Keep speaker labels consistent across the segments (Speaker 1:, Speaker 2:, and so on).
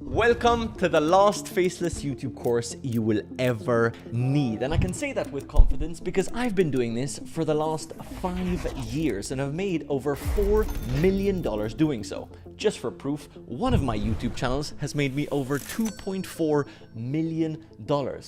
Speaker 1: Welcome to the last Faceless YouTube course you will ever need. And I can say that with confidence because I've been doing this for the last 5 years and I've made over $4 million doing so. Just for proof, one of my YouTube channels has made me over $2.4 million.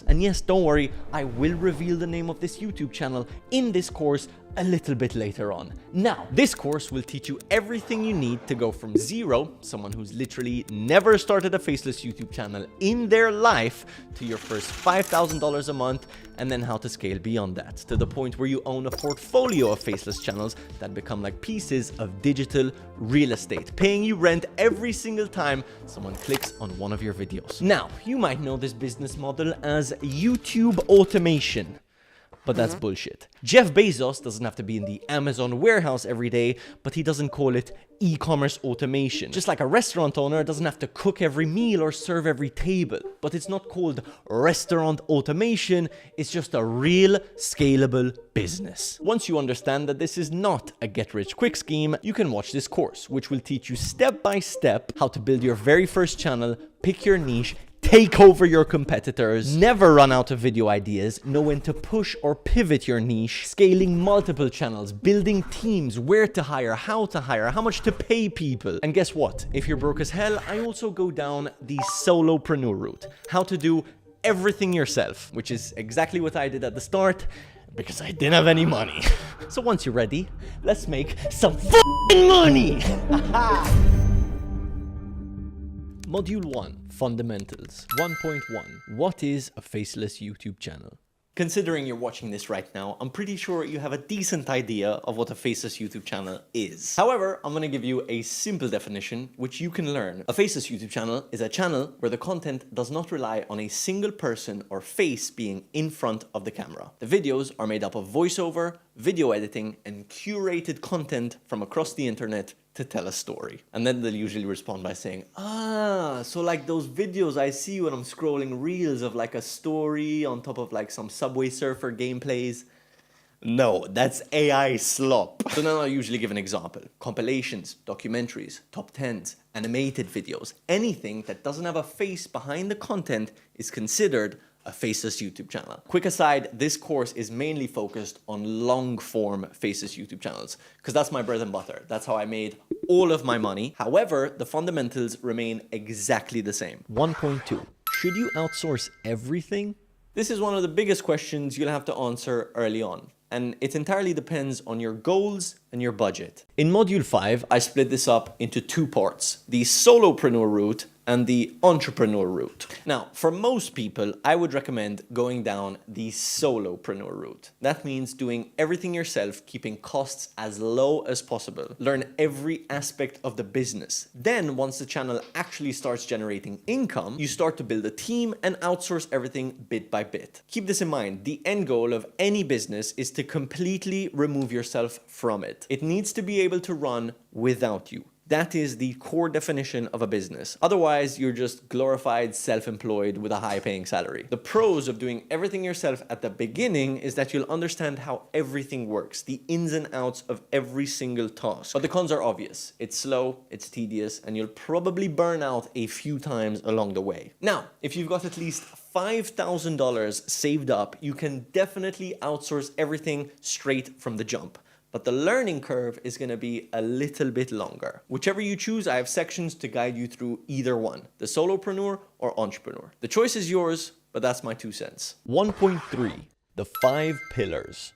Speaker 1: And yes, don't worry, I will reveal the name of this YouTube channel in this course a little bit later on. Now, this course will teach you everything you need to go from zero, someone who's literally never started a Faceless YouTube channel in their life, to your first $5,000 a month, and then how to scale beyond that, to the point where you own a portfolio of Faceless channels that become like pieces of digital real estate, paying you rent every single time someone clicks on one of your videos. Now, you might know this business model as YouTube automation. But that's bullshit. Jeff Bezos doesn't have to be in the Amazon warehouse every day, but he doesn't call it e-commerce automation. Just like a restaurant owner doesn't have to cook every meal or serve every table. But it's not called restaurant automation, it's just a real scalable business. Once you understand that this is not a get-rich-quick scheme, you can watch this course, which will teach you step by step how to build your very first channel, pick your niche, take over your competitors, never run out of video ideas, know when to push or pivot your niche, scaling multiple channels, building teams, where to hire, how much to pay people. And guess what? If you're broke as hell, I also go down the solopreneur route. How to do everything yourself, which is exactly what I did at the start, because I didn't have any money. So once you're ready, let's make some f***ing money! Module 1. Fundamentals. 1.1. What is a faceless YouTube channel? Considering you're watching this right now, I'm pretty sure you have a decent idea of what a faceless YouTube channel is. However, I'm going to give you a simple definition which you can learn. A faceless YouTube channel is a channel where the content does not rely on a single person or face being in front of the camera. The videos are made up of voiceover, video editing, and curated content from across the internet to tell a story. And then they'll usually respond by saying, so like those videos I see when I'm scrolling reels of like a story on top of like some Subway Surfer gameplays. No, that's AI slop. So now I'll usually give an example. Compilations, documentaries, top 10s, animated videos, anything that doesn't have a face behind the content is considered a faceless YouTube channel. Quick aside, this course is mainly focused on long-form faceless YouTube channels, because that's my bread and butter. That's how I made all of my money. However, the fundamentals remain exactly the same. 1.2. Should you outsource everything? This is one of the biggest questions you'll have to answer early on, and it entirely depends on your goals and your budget. In Module 5, I split this up into 2 parts, the solopreneur route and the entrepreneur route. Now, for most people, I would recommend going down the solopreneur route. That means doing everything yourself, keeping costs as low as possible. Learn every aspect of the business. Then, once the channel actually starts generating income, you start to build a team and outsource everything bit by bit. Keep this in mind, the end goal of any business is to completely remove yourself from it. It needs to be able to run without you. That is the core definition of a business. Otherwise, you're just glorified self-employed with a high-paying salary. The pros of doing everything yourself at the beginning is that you'll understand how everything works, the ins and outs of every single task. But the cons are obvious. It's slow, it's tedious, and you'll probably burn out a few times along the way. Now, if you've got at least $5,000 saved up, you can definitely outsource everything straight from the jump. But the learning curve is going to be a little bit longer. Whichever you choose, I have sections to guide you through either one, the solopreneur or entrepreneur. The choice is yours, but that's my 2 cents. 1.3. The 5 pillars.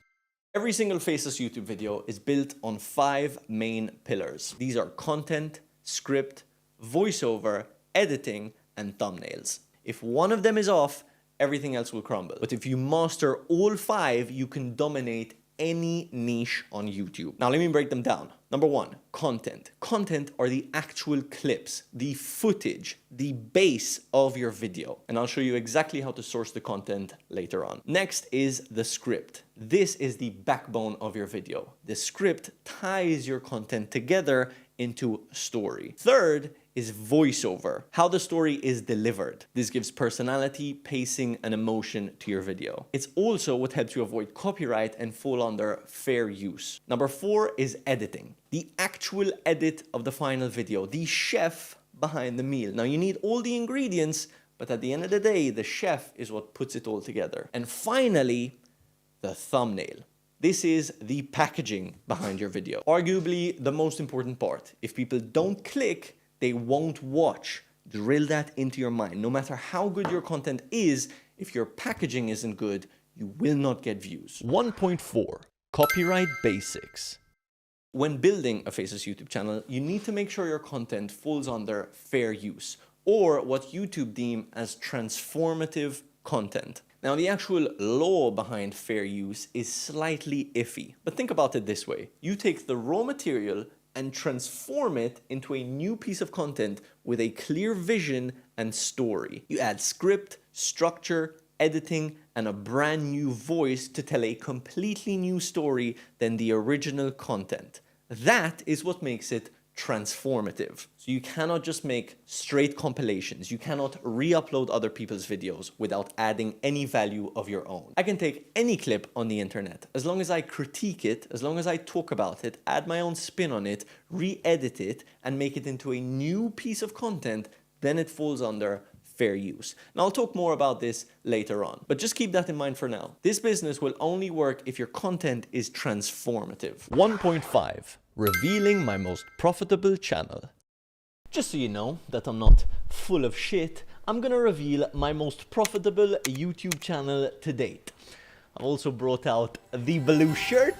Speaker 1: Every single faceless YouTube video is built on 5 main pillars. These are content, script, voiceover, editing, and thumbnails. If one of them is off, everything else will crumble. But if you master all 5, you can dominate any niche on YouTube. Now let me break them down. Number 1, content. Content are the actual clips, the footage, the base of your video. And I'll show you exactly how to source the content later on. Next is the script. This is the backbone of your video. The script ties your content together into a story. Third is voiceover, how the story is delivered. This gives personality, pacing, and emotion to your video. It's also what helps you avoid copyright and fall under fair use. Number 4 is editing, the actual edit of the final video, the chef behind the meal. Now you need all the ingredients, but at the end of the day, the chef is what puts it all together. And finally, the thumbnail. This is the packaging behind your video. Arguably the most important part. If people don't click, they won't watch. Drill that into your mind. No matter how good your content is, if your packaging isn't good, you will not get views. 1.4. Copyright basics. When building a Faceless YouTube channel, you need to make sure your content falls under fair use, or what YouTube deem as transformative content. Now, the actual law behind fair use is slightly iffy, but think about it this way. You take the raw material and transform it into a new piece of content with a clear vision and story. You add script, structure, editing, and a brand new voice to tell a completely new story than the original content. That is what makes it transformative. So you cannot just make straight compilations. You cannot re-upload other people's videos without adding any value of your own. I can take any clip on the internet, as long as I critique it, as long as I talk about it, add my own spin on it, re-edit it, and make it into a new piece of content, then it falls under fair use. Now I'll talk more about this later on, but just keep that in mind for now. This business will only work if your content is transformative. 1.5. Revealing my most profitable channel. Just so you know that I'm not full of shit, I'm gonna reveal my most profitable YouTube channel to date. I've also brought out the blue shirt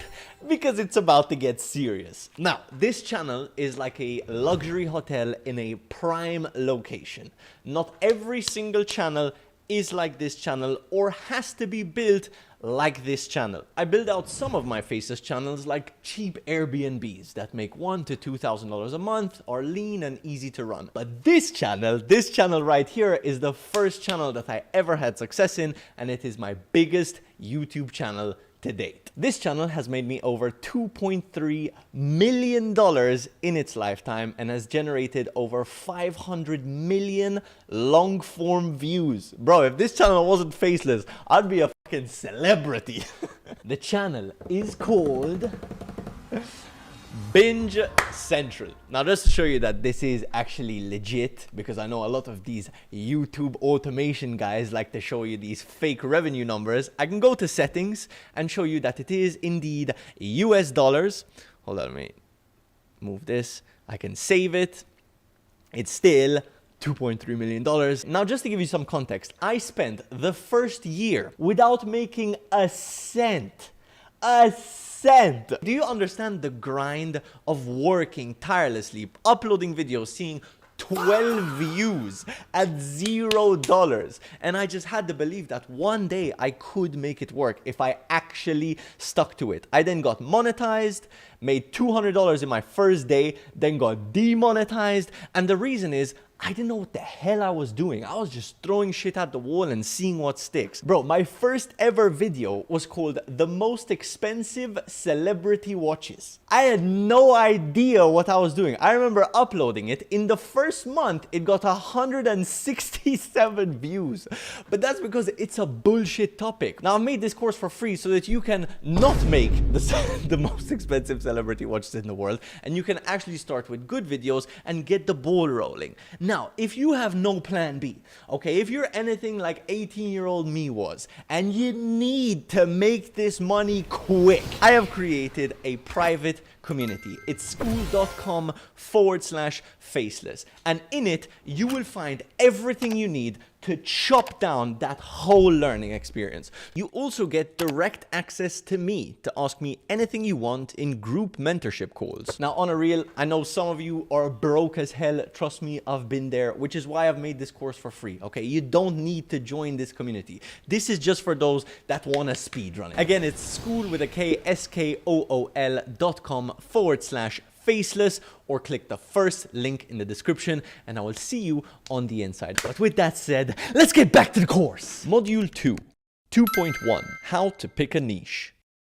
Speaker 1: because it's about to get serious. Now, this channel is like a luxury hotel in a prime location. Not every single channel is like this channel or has to be built like this channel. I build out some of my Faceless channels like cheap Airbnbs that make $1,000 to $2,000 a month, are lean and easy to run. But this channel right here is the first channel that I ever had success in, and it is my biggest YouTube channel to date. This channel has made me over $2.3 million in its lifetime and has generated over 500 million long form views. Bro, if this channel wasn't Faceless, I'd be a fucking celebrity. The channel is called Binge Central. Now, just to show you that this is actually legit, because I know a lot of these YouTube automation guys like to show you these fake revenue numbers, I can go to settings and show you that it is indeed US dollars. Hold on, let me move this. I can save it. It's still $2.3 million. Now, just to give you some context, I spent the first year without making a cent. Do you understand the grind of working tirelessly, uploading videos, seeing 12 views at $0? And I just had to believe that one day I could make it work if I actually stuck to it. I then got monetized, made $200 in my first day, then got demonetized. And the reason is, I didn't know what the hell I was doing. I was just throwing shit at the wall and seeing what sticks. Bro, my first ever video was called The Most Expensive Celebrity Watches. I had no idea what I was doing. I remember uploading it. In the first month, it got 167 views. But that's because it's a bullshit topic. Now, I made this course for free so that you can not make the most expensive celebrity watches in the world, and you can actually start with good videos and get the ball rolling. Now, if you have no plan B, okay, if you're anything like 18-year-old me was, and you need to make this money quick, I have created a private community. It's school.com/faceless. And in it, you will find everything you need to chop down that whole learning experience. You also get direct access to me to ask me anything you want in group mentorship calls. Now, on a real, I know some of you are broke as hell. Trust me, I've been there, which is why I've made this course for free. Okay, you don't need to join this community. This is just for those that want to speedrun it. Again, it's school with a K, school.com/faceless, or click the first link in the description and I will see you on the inside. But with that said, let's get back to the course. Module 2, 2.1, how to pick a niche.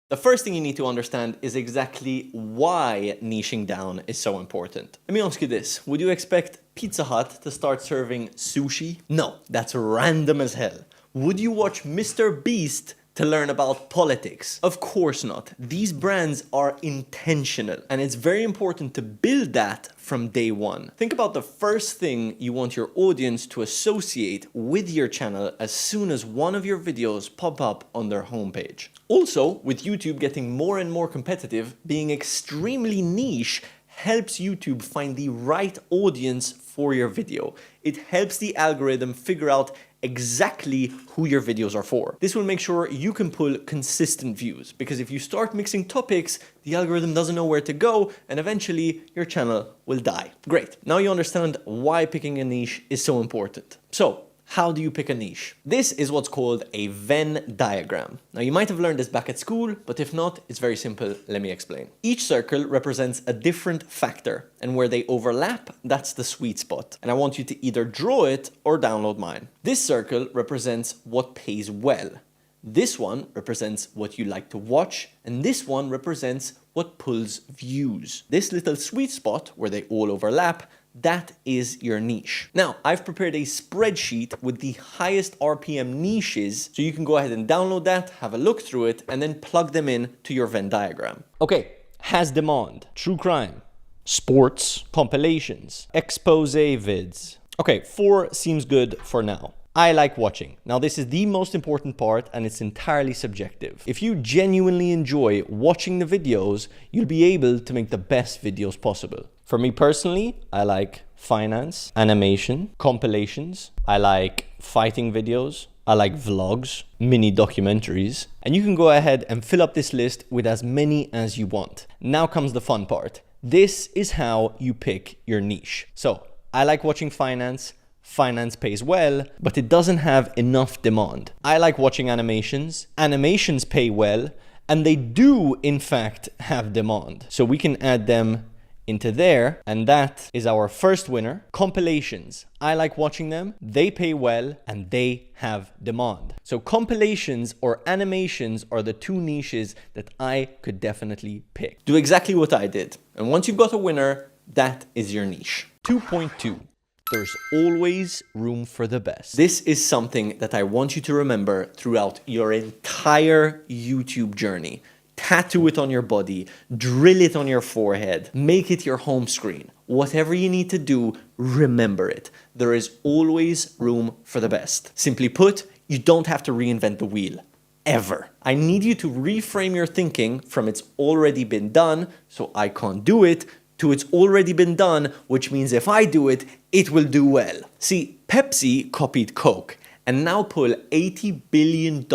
Speaker 1: The first thing you need to understand is exactly why niching down is so important. Let me ask you this. Would you expect Pizza Hut to start serving sushi? No, that's random as hell. Would you watch Mr. Beast to learn about politics. Of course not. These brands are intentional, and it's very important to build that from day one. Think about the first thing you want your audience to associate with your channel as soon as one of your videos pop up on their homepage. Also, with YouTube getting more and more competitive, being extremely niche helps YouTube find the right audience for your video. It helps the algorithm figure out exactly who your videos are for. This will make sure you can pull consistent views, because if you start mixing topics, the algorithm doesn't know where to go, and eventually your channel will die. Great. Now you understand why picking a niche is so important. So, how do you pick a niche? This is what's called a Venn diagram. Now you might have learned this back at school, but if not, it's very simple. Let me explain. Each circle represents a different factor, and where they overlap, that's the sweet spot. And I want you to either draw it or download mine. This circle represents what pays well. This one represents what you like to watch, and this one represents what pulls views. This little sweet spot where they all overlap, that is your niche. Now, I've prepared a spreadsheet with the highest RPM niches, so you can go ahead and download that, have a look through it, and then plug them in to your Venn diagram. Okay, has demand, true crime, sports, compilations, expose vids. Okay, 4 seems good for now. I like watching. Now, this is the most important part, and it's entirely subjective. If you genuinely enjoy watching the videos, you'll be able to make the best videos possible. For me personally, I like finance, animation, compilations. I like fighting videos. I like vlogs, mini documentaries. And you can go ahead and fill up this list with as many as you want. Now comes the fun part. This is how you pick your niche. So, I like watching finance. Finance pays well, but it doesn't have enough demand. I like watching animations. Animations pay well, and they do, in fact, have demand. So we can add them into there, and that is our first winner. Compilations. I like watching them. They pay well, and they have demand. So compilations or animations are the 2 niches that I could definitely pick. Do exactly what I did. And once you've got a winner, that is your niche. 2.2. There's always room for the best. This is something that I want you to remember throughout your entire YouTube journey. Tattoo it on your body, drill it on your forehead, make it your home screen. Whatever you need to do, remember it. There is always room for the best. Simply put, you don't have to reinvent the wheel. Ever. I need you to reframe your thinking from it's already been done, so I can't do it, to it's already been done, which means if I do it, it will do well. See, Pepsi copied Coke and now pull $80 billion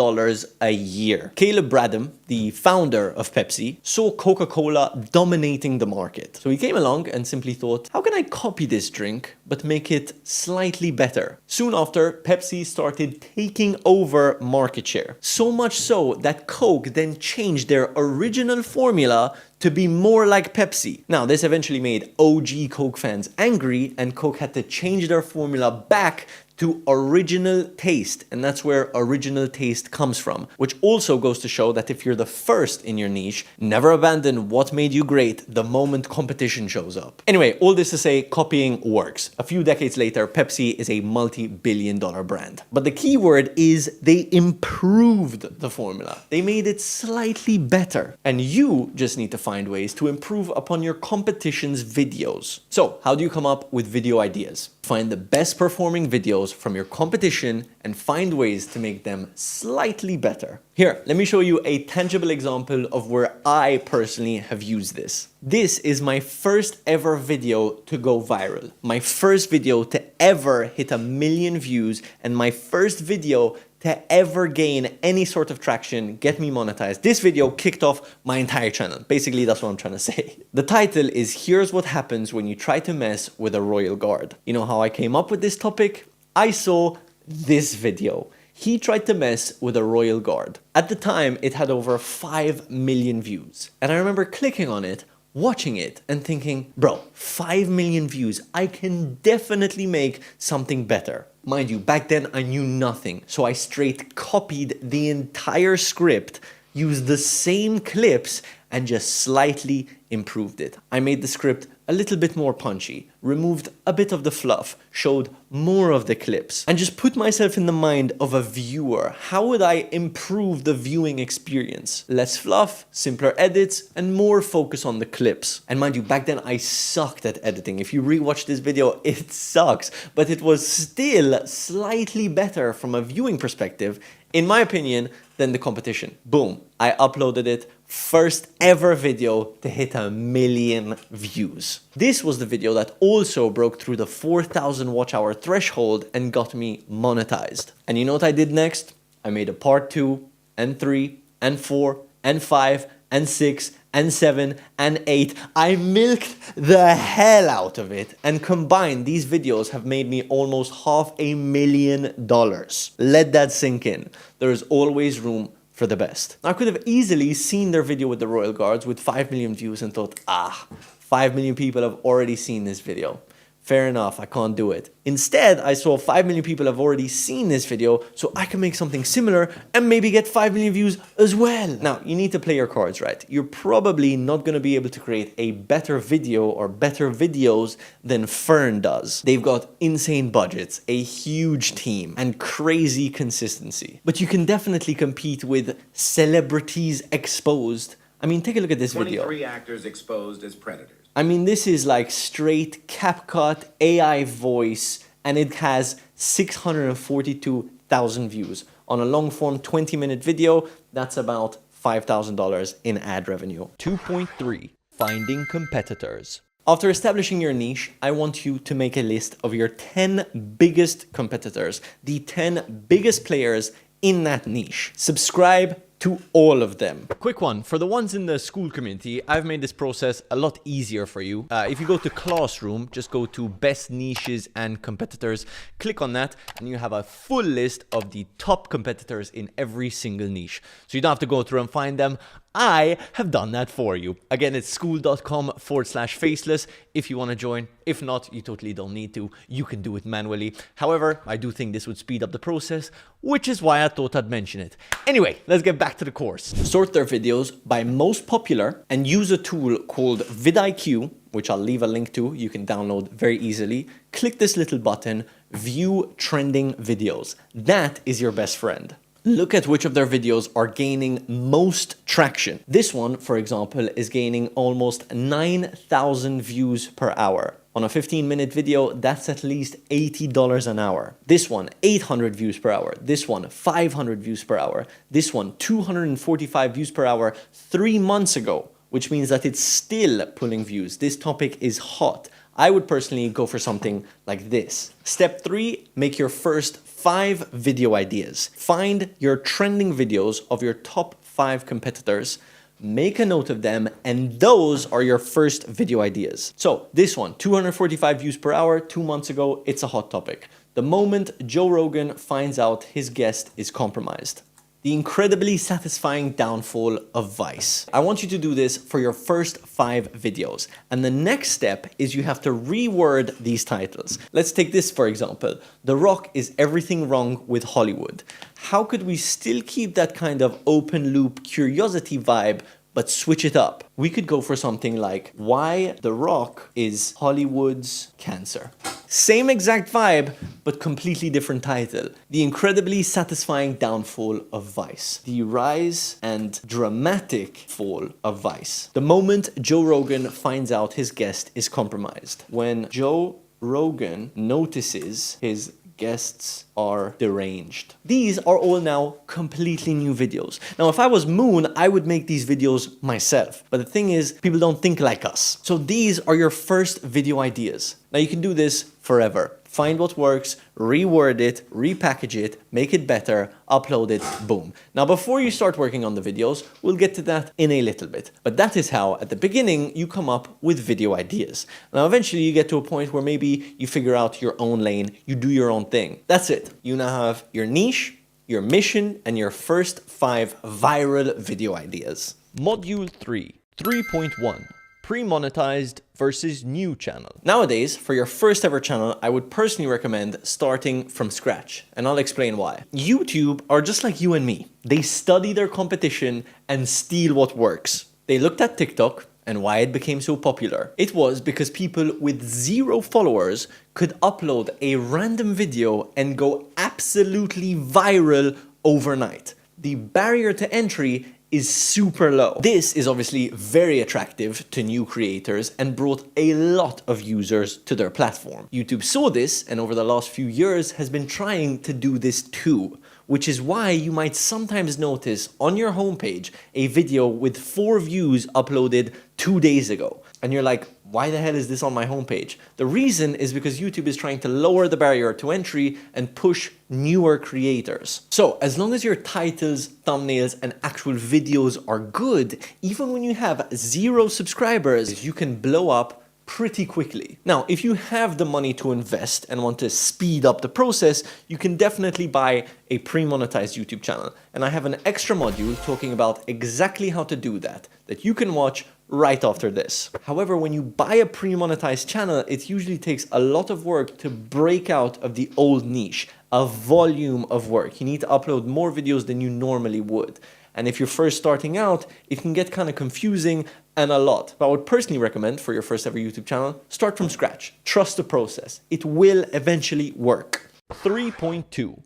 Speaker 1: a year. Caleb Bradham, the founder of Pepsi, saw Coca-Cola dominating the market. So he came along and simply thought, how can I copy this drink but make it slightly better? Soon after, Pepsi started taking over market share. So much so that Coke then changed their original formula to be more like Pepsi. Now, this eventually made OG Coke fans angry, and Coke had to change their formula back to original taste, and that's where original taste comes from, which also goes to show that if you're the first in your niche, never abandon what made you great the moment competition shows up. Anyway, all this to say, copying works. A few decades later, Pepsi is a multi-billion-dollar brand. But the key word is they improved the formula. They made it slightly better, and you just need to find ways to improve upon your competition's videos. So, how do you come up with video ideas? Find the best performing videos from your competition and find ways to make them slightly better. Here, let me show you a tangible example of where I personally have used this. This is my first ever video to go viral. My first video to ever hit 1 million views, and my first video to ever gain any sort of traction, get me monetized. This video kicked off my entire channel. Basically, that's what I'm trying to say. The title is Here's What Happens When You Try to Mess with a Royal Guard. You know how I came up with this topic? I saw this video. He tried to mess with a royal guard. At the time, it had over 5 million views. And I remember clicking on it, watching it, and thinking, bro, 5 million views, I can definitely make something better. Mind you, back then I knew nothing, so I straight copied the entire script, used the same clips, and just slightly improved it. I made the script a little bit more punchy, removed a bit of the fluff, showed more of the clips, and just put myself in the mind of a viewer. How would I improve the viewing experience? Less fluff, simpler edits, and more focus on the clips. And mind you, back then I sucked at editing. If you rewatch this video, it sucks, but it was still slightly better from a viewing perspective, in my opinion, than the competition. Boom, I uploaded it. First ever video to hit 1 million views. This was the video that also broke through the 4,000 watch hour threshold and got me monetized. And you know what I did next? I made a part 2 and 3 and 4 and 5 and 6 and 7 and 8. I milked the hell out of it, and combined these videos have made me almost $500,000. Let that sink in. There is always room for the best. I could have easily seen their video with the Royal Guards with 5 million views and thought, 5 million people have already seen this video. Fair enough, I can't do it. Instead, I saw 5 million people have already seen this video, so I can make something similar and maybe get 5 million views as well. Now, you need to play your cards right. You're probably not going to be able to create a better video or better videos than Fern does. They've got insane budgets, a huge team, and crazy consistency. But you can definitely compete with celebrities exposed. I mean, take a look at this video.
Speaker 2: 23 actors exposed as predators.
Speaker 1: I mean, this is like straight CapCut AI voice, and it has 642,000 views. On a long form 20-minute video, that's about $5,000 in ad revenue. 2.3, finding competitors. After establishing your niche, I want you to make a list of your 10 biggest competitors, the 10 biggest players in that niche. Subscribe to all of them. Quick one, for the ones in the school community, I've made this process a lot easier for you. If you go to Classroom, just go to Best Niches and Competitors, click on that, and you have a full list of the top competitors in every single niche. So you don't have to go through and find them. I have done that for you. Again, it's school.com/faceless if you want to join. If not, you totally don't need to. You can do it manually. However, I do think this would speed up the process, which is why I thought I'd mention it. Anyway, let's get back to the course. Sort their videos by most popular and use a tool called vidIQ, which I'll leave a link to. You can download very easily. Click this little button, view trending videos. That is your best friend. Look at which of their videos are gaining most traction. This one, for example, is gaining almost 9,000 views per hour. On a 15-minute video, that's at least $80 an hour. This one, 800 views per hour. This one, 500 views per hour. This one, 245 views per hour 3 months ago, which means that it's still pulling views. This topic is hot. I would personally go for something like this. Step 3, make your first 5 video ideas. Find your trending videos of your top 5 competitors, make a note of them, and those are your first video ideas. So this one, 245 views per hour, 2 months ago, it's a hot topic. The moment Joe Rogan finds out his guest is compromised. The incredibly satisfying downfall of Vice. I want you to do this for your first 5 videos. And the next step is you have to reword these titles. Let's take this for example. The Rock is everything wrong with Hollywood. How could we still keep that kind of open loop curiosity vibe, but switch it up? We could go for something like why The Rock is Hollywood's cancer. Same exact vibe, but completely different title. The incredibly satisfying downfall of Vice. The rise and dramatic fall of Vice. The moment Joe Rogan finds out his guest is compromised. When Joe Rogan notices his guests are deranged. These are all now completely new videos. Now, if I was Moon, I would make these videos myself. But the thing is, people don't think like us. So these are your first video ideas. Now you can do this forever. Find what works, reword it, repackage it, make it better, upload it, boom. Now, before you start working on the videos, we'll get to that in a little bit. But that is how, at the beginning, you come up with video ideas. Now, eventually you get to a point where maybe you figure out your own lane, you do your own thing. That's it. You now have your niche, your mission, and your first 5 viral video ideas. Module 3, 3.1. Pre-monetized versus new channel. Nowadays, for your first ever channel, I would personally recommend starting from scratch, and I'll explain why. YouTube are just like you and me. They study their competition and steal what works. They looked at TikTok and why it became so popular. It was because people with 0 followers could upload a random video and go absolutely viral overnight. The barrier to entry is super low. This is obviously very attractive to new creators and brought a lot of users to their platform. YouTube saw this and over the last few years has been trying to do this too, which is why you might sometimes notice on your homepage a video with 4 views uploaded 2 days ago. And you're like, why the hell is this on my homepage? The reason is because YouTube is trying to lower the barrier to entry and push newer creators. So as long as your titles, thumbnails, and actual videos are good, even when you have 0 subscribers, you can blow up pretty quickly. Now, if you have the money to invest and want to speed up the process, you can definitely buy a pre-monetized YouTube channel. And I have an extra module talking about exactly how to do that you can watch right after this. However, when you buy a pre-monetized channel, it usually takes a lot of work to break out of the old niche, a volume of work. You need to upload more videos than you normally would. And if you're first starting out, it can get kind of confusing and a lot. But I would personally recommend for your first ever YouTube channel, start from scratch. Trust the process. It will eventually work. 3.2.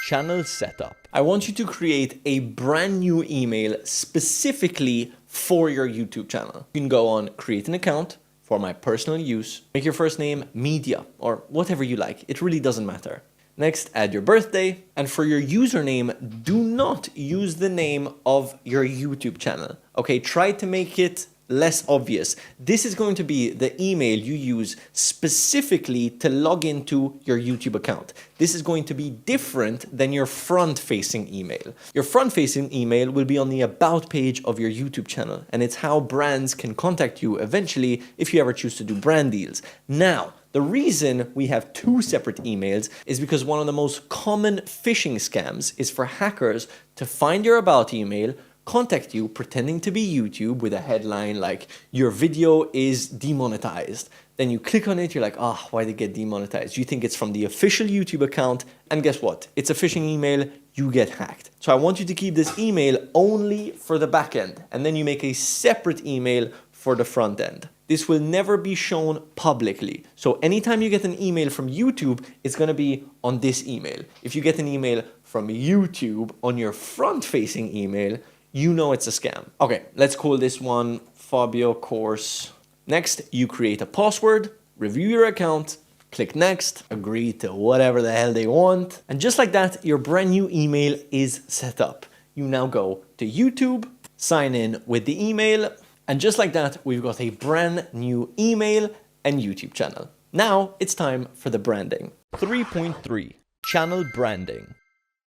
Speaker 1: Channel setup. I want you to create a brand new email specifically for your YouTube channel. You can go on create an account for my personal use, make your first name media or whatever you like. It really doesn't matter. Next, add your birthday, and for your username, do not use the name of your YouTube channel. Okay, try to make it less obvious. This is going to be the email you use specifically to log into your YouTube account. This is going to be different than your front-facing email. Your front-facing email will be on the about page of your YouTube channel, and it's how brands can contact you eventually if you ever choose to do brand deals. Now, the reason we have 2 separate emails is because one of the most common phishing scams is for hackers to find your about email, contact you pretending to be YouTube with a headline like your video is demonetized. Then you click on it, you're like, why did it get demonetized? You think it's from the official YouTube account, and guess what? It's a phishing email, you get hacked. So I want you to keep this email only for the back end, and then you make a separate email for the front end. This will never be shown publicly. So anytime you get an email from YouTube, it's gonna be on this email. If you get an email from YouTube on your front-facing email, you know it's a scam. Okay, let's call this one Fabio Course. Next, you create a password, review your account, click next, agree to whatever the hell they want. And just like that, your brand new email is set up. You now go to YouTube, sign in with the email, and just like that, we've got a brand new email and YouTube channel. Now it's time for the branding. 3.3, channel branding.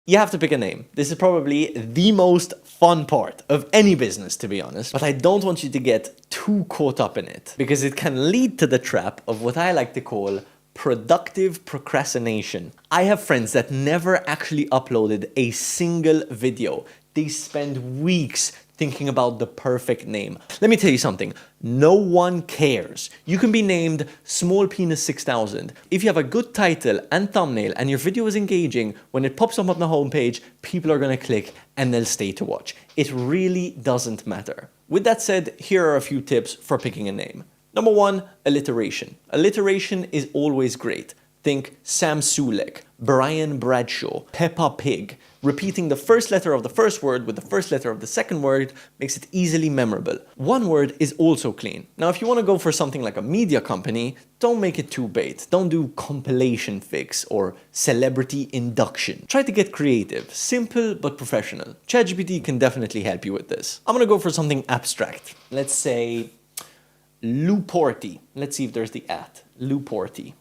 Speaker 1: You have to pick a name. This is probably the most fun part of any business, to be honest, but I don't want you to get too caught up in it because it can lead to the trap of what I like to call productive procrastination. I have friends that never actually uploaded a single video. They spend weeks thinking about the perfect name. Let me tell you something, no one cares. You can be named Small Penis 6000. If you have a good title and thumbnail and your video is engaging, when it pops up on the homepage, people are gonna click and they'll stay to watch. It really doesn't matter. With that said, here are a few tips for picking a name. Number 1, alliteration. Alliteration is always great. Think Sam Sulek, Brian Bradshaw, Peppa Pig. Repeating the first letter of the first word with the first letter of the second word makes it easily memorable. One word is also clean. Now, if you want to go for something like a media company, don't make it too bait. Don't do compilation fix or celebrity induction. Try to get creative, simple but professional. ChatGPT can definitely help you with this. I'm going to go for something abstract. Let's say Luporti. Let's see if there's the at. Luporti.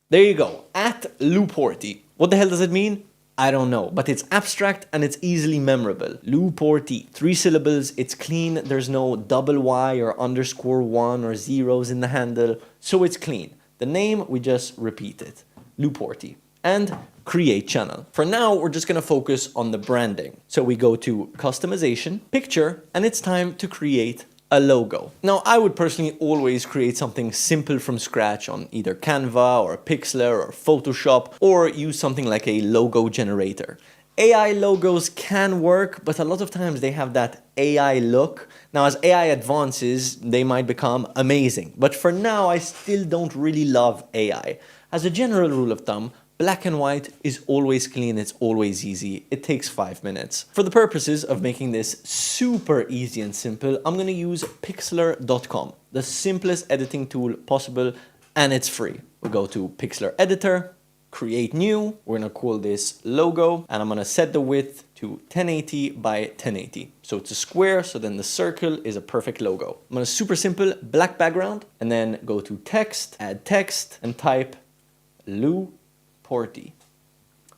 Speaker 1: There you go, at Luporti. What the hell does it mean? I don't know, but it's abstract and it's easily memorable. Luporti, 3 syllables, it's clean, there's no double Y or _1 or zeros in the handle, so it's clean. The name, we just repeat it, Luporti. And create channel. For now, we're just gonna focus on the branding. So we go to customization, picture, and it's time to create a logo. Now, I would personally always create something simple from scratch on either Canva or Pixlr or Photoshop, or use something like a logo generator. AI logos can work, but a lot of times they have that AI look. Now, as AI advances, they might become amazing. But for now, I still don't really love AI. As a general rule of thumb, black and white is always clean, it's always easy. It takes 5 minutes. For the purposes of making this super easy and simple, I'm gonna use pixlr.com, the simplest editing tool possible, and it's free. We'll go to Pixlr Editor, create new, we're gonna call this logo, and I'm gonna set the width to 1080 by 1080. So it's a square, so then the circle is a perfect logo. I'm gonna super simple, black background, and then go to text, add text, and type Lou Porty.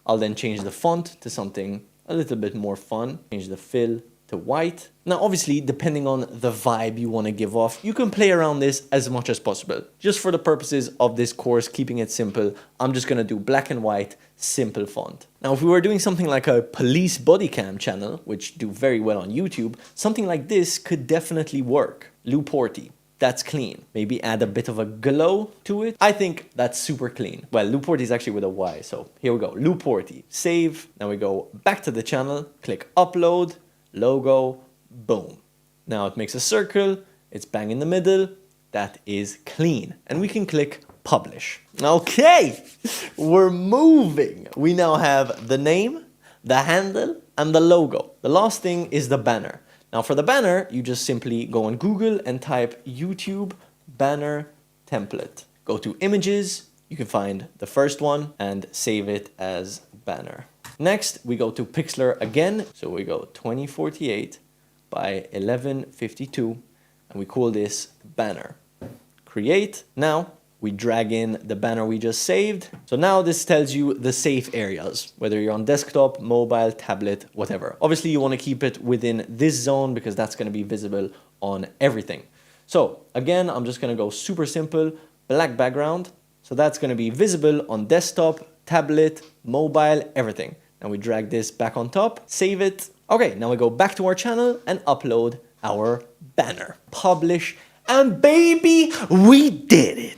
Speaker 1: I'll then change the font to something a little bit more fun, change the fill to white. Now, obviously, depending on the vibe you want to give off, you can play around this as much as possible. Just for the purposes of this course, keeping it simple, I'm just going to do black and white, simple font. Now, if we were doing something like a police body cam channel, which do very well on YouTube, something like this could definitely work. Lou Porty. That's clean. Maybe add a bit of a glow to it. I think that's super clean. Well, Lou Porty is actually with a Y, so here we go. Lou Porty. Save. Now we go back to the channel, click upload, logo, boom. Now it makes a circle, it's bang in the middle. That is clean. And we can click publish. Okay, we're moving. We now have the name, the handle, and the logo. The last thing is the banner. Now for the banner, you just simply go on Google and type YouTube banner template. Go to images, you can find the first one and save it as banner. Next, we go to Pixlr again. So we go 2048 by 1152 and we call this banner. Create. Now we drag in the banner we just saved. So now this tells you the safe areas, whether you're on desktop, mobile, tablet, whatever. Obviously you want to keep it within this zone because that's going to be visible on everything. So again, I'm just going to go super simple, black background. So that's going to be visible on desktop, tablet, mobile, everything. And we drag this back on top, save it. Okay, now we go back to our channel and upload our banner. Publish, and baby, we did it.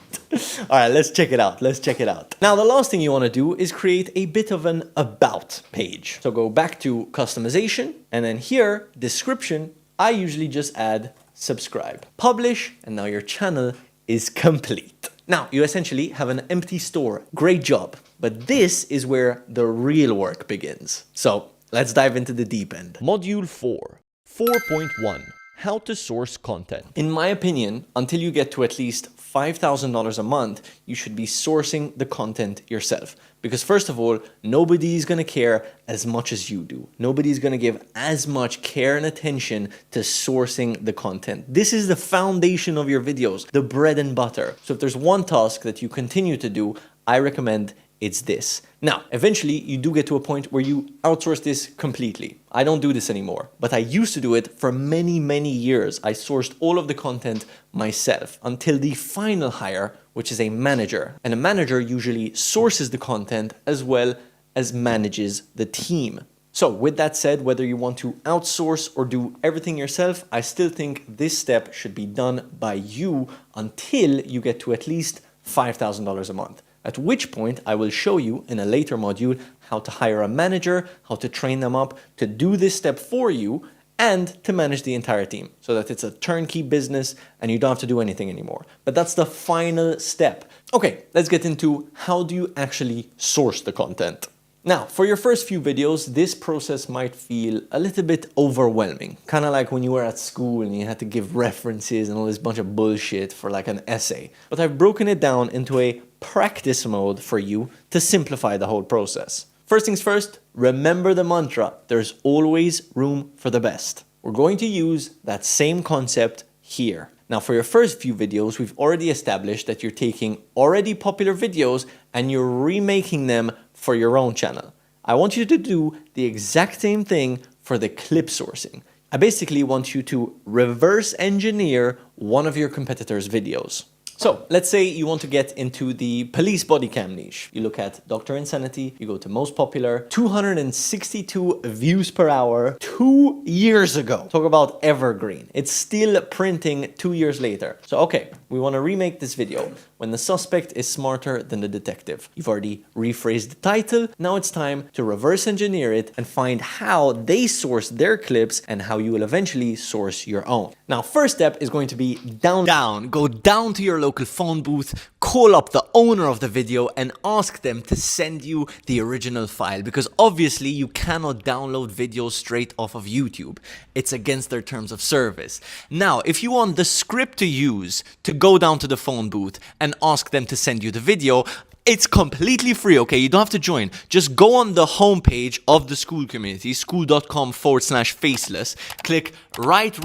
Speaker 1: All right, let's check it out. Let's check it out. Now, the last thing you want to do is create a bit of an about page. So go back to customization, and then here, description, I usually just add subscribe. Publish, and now your channel is complete. Now, you essentially have an empty store. Great job. But this is where the real work begins. So let's dive into the deep end. Module 4, 4.1, how to source content. In my opinion, until you get to at least $5,000 a month, you should be sourcing the content yourself. Because first of all, nobody's gonna care as much as you do. Nobody's gonna give as much care and attention to sourcing the content. This is the foundation of your videos, the bread and butter. So if there's one task that you continue to do, I recommend it's this. Now, eventually you do get to a point where you outsource this completely. I don't do this anymore, but I used to do it for many, many years. I sourced all of the content myself until the final hire, which is a manager. And a manager usually sources the content as well as manages the team. So with that said, whether you want to outsource or do everything yourself, I still think this step should be done by you until you get to at least $5,000 a month. At which point I will show you in a later module how to hire a manager, how to train them up to do this step for you and to manage the entire team so that it's a turnkey business and you don't have to do anything anymore. But that's the final step. Okay, let's get into how do you actually source the content. Now, for your first few videos, this process might feel a little bit overwhelming. Kind of like when you were at school and you had to give references and all this bunch of bullshit for like an essay. But I've broken it down into a practice mode for you to simplify the whole process. First things first, remember the mantra, there's always room for the best. We're going to use that same concept here. Now, for your first few videos, we've already established that you're taking already popular videos and you're remaking them for your own channel. I want you to do the exact same thing for the clip sourcing. I basically want you to reverse engineer one of your competitors' videos. So let's say you want to get into the police body cam niche. You look at Dr. Insanity, you go to most popular, 262 views per hour 2 years ago. Talk about evergreen. It's still printing 2 years later. So okay, we want to remake this video. when the suspect is smarter than the detective. You've already rephrased the title. Now it's time to reverse engineer it and find how they source their clips and how you will eventually source your own. Now, first step is going to be go down to your local phone booth, call up the owner of the video and ask them to send you the original file, because obviously you cannot download videos straight off of YouTube. It's against their terms of service. Now, if you want the script to use to go down to the phone booth and ask them to send you the video, it's completely free, okay? You don't have to join. Just go on the homepage of the school community, school.com/faceless, click write,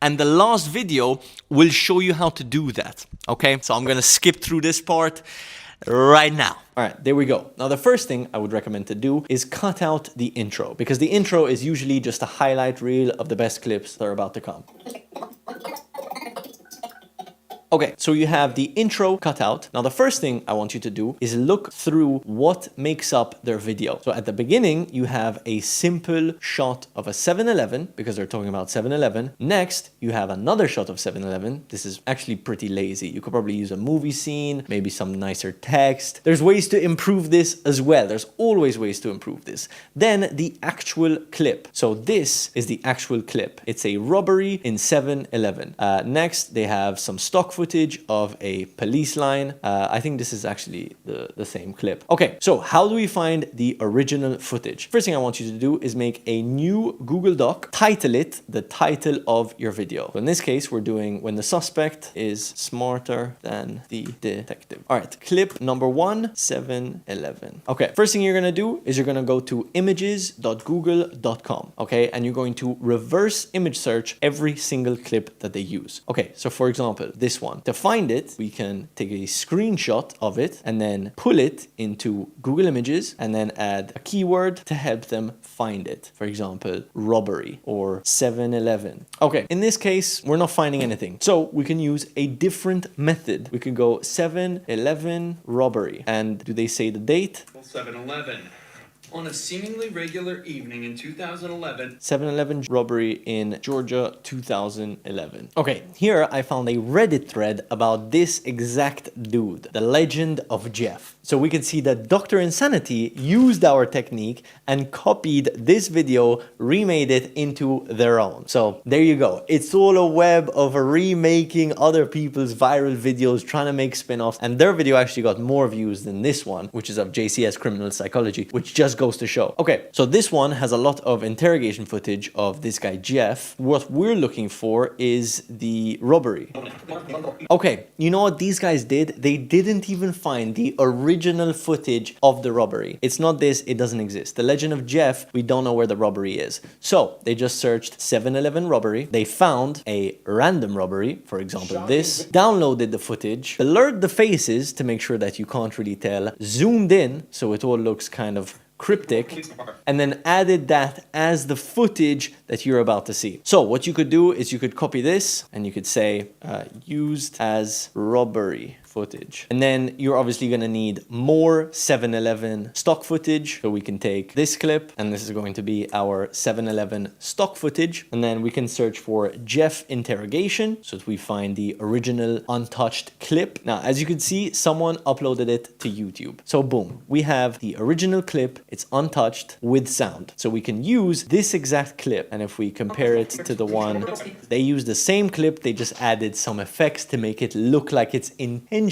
Speaker 1: and the last video will show you how to do that, okay? So I'm gonna skip through this part right now. All right, there we go. Now, the first thing I would recommend to do is cut out the intro, because the intro is usually just a highlight reel of the best clips that are about to come. Okay, so you have the intro cut out. Now, the first thing I want you to do is look through what makes up their video. So at the beginning, you have a simple shot of a 7-Eleven, because they're talking about 7-Eleven. Next, you have another shot of 7-Eleven. This is actually pretty lazy. You could probably use a movie scene, maybe some nicer text. There's ways to improve this as well. There's always ways to improve this. Then the actual clip. So this is the actual clip. It's a robbery in 7-Eleven. Next, they have some stock footage of a police line. I think this is actually the same clip. Okay, so how do we find the original footage? First thing I want you to do is make a new Google Doc, title it the title of your video. So in this case, we're doing when the suspect is smarter than the detective. All right, clip number 1, 7-Eleven. Okay, first thing you're gonna do is you're gonna go to images.google.com, okay? And you're going to reverse image search every single clip that they use. Okay, so for example, this one. To find it, we can take a screenshot of it and then pull it into Google Images and then add a keyword to help them find it. For example, robbery or 7-Eleven. Okay, in this case, we're not finding anything. So we can use a different method. We can go 7-Eleven robbery. And do they say the date?
Speaker 3: 7-Eleven. On a seemingly regular evening in 2011.
Speaker 1: 7-Eleven robbery in Georgia, 2011. Okay, here I found a Reddit thread about this exact dude, the legend of Jeff. So we can see that Dr. Insanity used our technique and copied this video, remade it into their own. So there you go. It's all a web of remaking other people's viral videos, trying to make spin-offs. And their video actually got more views than this one, which is of JCS Criminal Psychology, which just goes to show. Okay, so this one has a lot of interrogation footage of this guy Jeff. What we're looking for is the robbery. Okay, you know what these guys did? They didn't even find the original footage of the robbery. It's not this, it doesn't exist. The legend of Jeff, we don't know where the robbery is. So they just searched 7-Eleven robbery. They found a random robbery, for example this, downloaded the footage, blurred the faces to make sure that you can't really tell, zoomed in so it all looks kind of cryptic, and then added that as the footage that you're about to see. So what you could do is you could copy this and you could say used as robbery footage. And then you're obviously going to need more 7-Eleven stock footage. So we can take this clip and this is going to be our 7-Eleven stock footage. And then we can search for Jeff interrogation so that we find the original untouched clip. Now, as you can see, someone uploaded it to YouTube. So boom, we have the original clip. It's untouched with sound. So we can use this exact clip. And if we compare it to the one, they use the same clip. They just added some effects to make it look like it's intentionally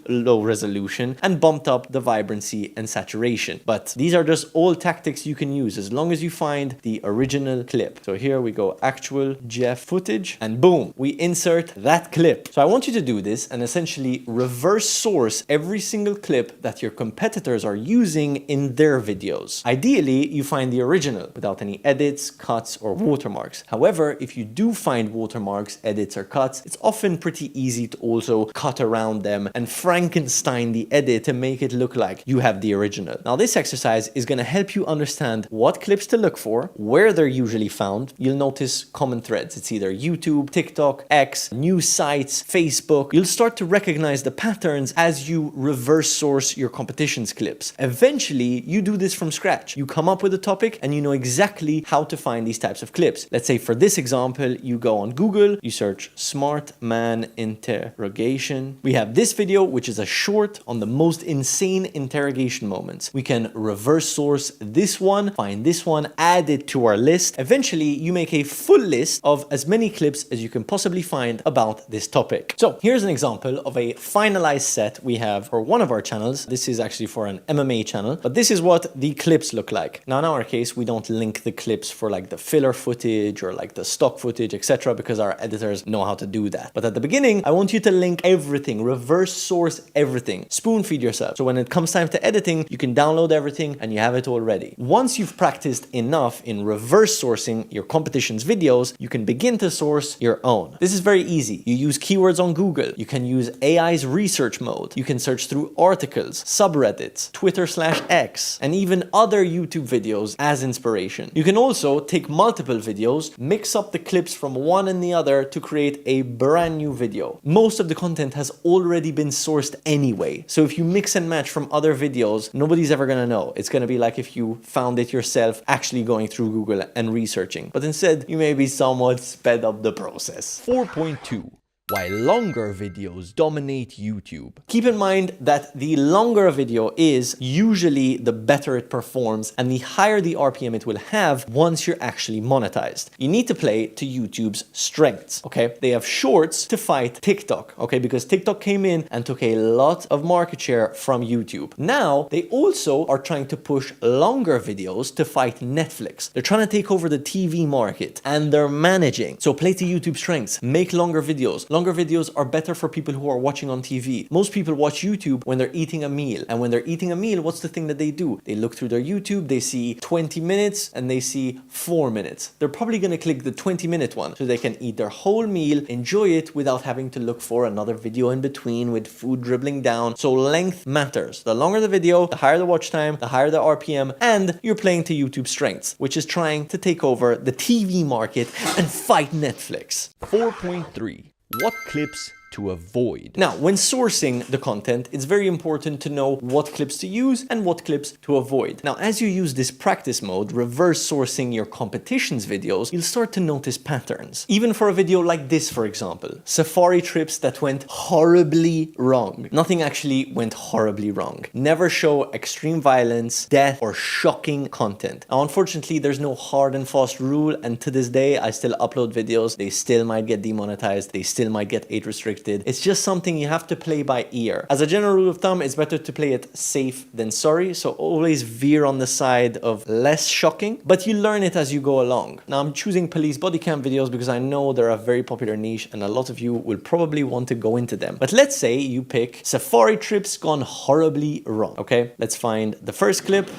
Speaker 1: low resolution and bumped up the vibrancy and saturation. But these are just all tactics you can use as long as you find the original clip. So here we go, actual Jeff footage, and boom, we insert that clip. So I want you to do this and essentially reverse source every single clip that your competitors are using in their videos. Ideally, you find the original without any edits, cuts, or watermarks. However, if you do find watermarks, edits, or cuts, it's often pretty easy to also cut around from them and Frankenstein the edit to make it look like you have the original. Now this exercise is going to help you understand what clips to look for, where they're usually found. You'll notice common threads. It's either YouTube, TikTok, X, news sites, Facebook. You'll start to recognize the patterns as you reverse source your competition's clips. Eventually, you do this from scratch. You come up with a topic and you know exactly how to find these types of clips. Let's say for this example, you go on Google, you search smart man interrogation. We have this video, which is a short on the most insane interrogation moments. We can reverse source this one, find this one, add it to our list. Eventually, you make a full list of as many clips as you can possibly find about this topic. So here's an example of a finalized set we have for one of our channels. This is actually for an MMA channel, but this is what the clips look like. Now in our case, we don't link the clips for like the filler footage or like the stock footage, etc., because our editors know how to do that. But at the beginning, I want you to link everything, reverse source everything, spoon feed yourself. So when it comes time to editing, you can download everything and you have it all ready. Once you've practiced enough in reverse sourcing your competition's videos, you can begin to source your own. This is very easy. You use keywords on Google. You can use AI's research mode. You can search through articles, subreddits, Twitter/X, and even other YouTube videos as inspiration. You can also take multiple videos, mix up the clips from one and the other to create a brand new video. Most of the content has already been sourced anyway. So if you mix and match from other videos, nobody's ever gonna know. It's gonna be like if you found it yourself actually going through Google and researching. But instead, you maybe somewhat sped up the process.
Speaker 4: 4.2. Why longer videos dominate YouTube.
Speaker 1: Keep in mind that the longer a video is, usually the better it performs and the higher the RPM it will have once you're actually monetized. You need to play to YouTube's strengths, okay? They have shorts to fight TikTok, okay? Because TikTok came in and took a lot of market share from YouTube. Now, they also are trying to push longer videos to fight Netflix. They're trying to take over the TV market and they're managing. So play to YouTube's strengths, make longer videos. Longer videos are better for people who are watching on TV. Most people watch YouTube when they're eating a meal. And when they're eating a meal, what's the thing that they do? They look through their YouTube, they see 20 minutes and they see 4 minutes. They're probably going to click the 20-minute one so they can eat their whole meal, enjoy it without having to look for another video in between with food dribbling down. So length matters. The longer the video, the higher the watch time, the higher the RPM, and you're playing to YouTube's strengths, which is trying to take over the TV market and fight Netflix.
Speaker 4: 4.3. What clips to avoid.
Speaker 1: Now, when sourcing the content, it's very important to know what clips to use and what clips to avoid. Now, as you use this practice mode, reverse sourcing your competition's videos, you'll start to notice patterns. Even for a video like this, for example, safari trips that went horribly wrong. Nothing actually went horribly wrong. Never show extreme violence, death, or shocking content. Now, unfortunately, there's no hard and fast rule, and to this day, I still upload videos. They still might get demonetized. They still might get age restricted. It's just something you have to play by ear. As a general rule of thumb, it's better to play it safe than sorry, so always veer on the side of less shocking, but you learn it as you go along. Now, I'm choosing police body cam videos because I know they're a very popular niche and a lot of you will probably want to go into them. But let's say you pick safari trips gone horribly wrong, okay? Let's find the first clip.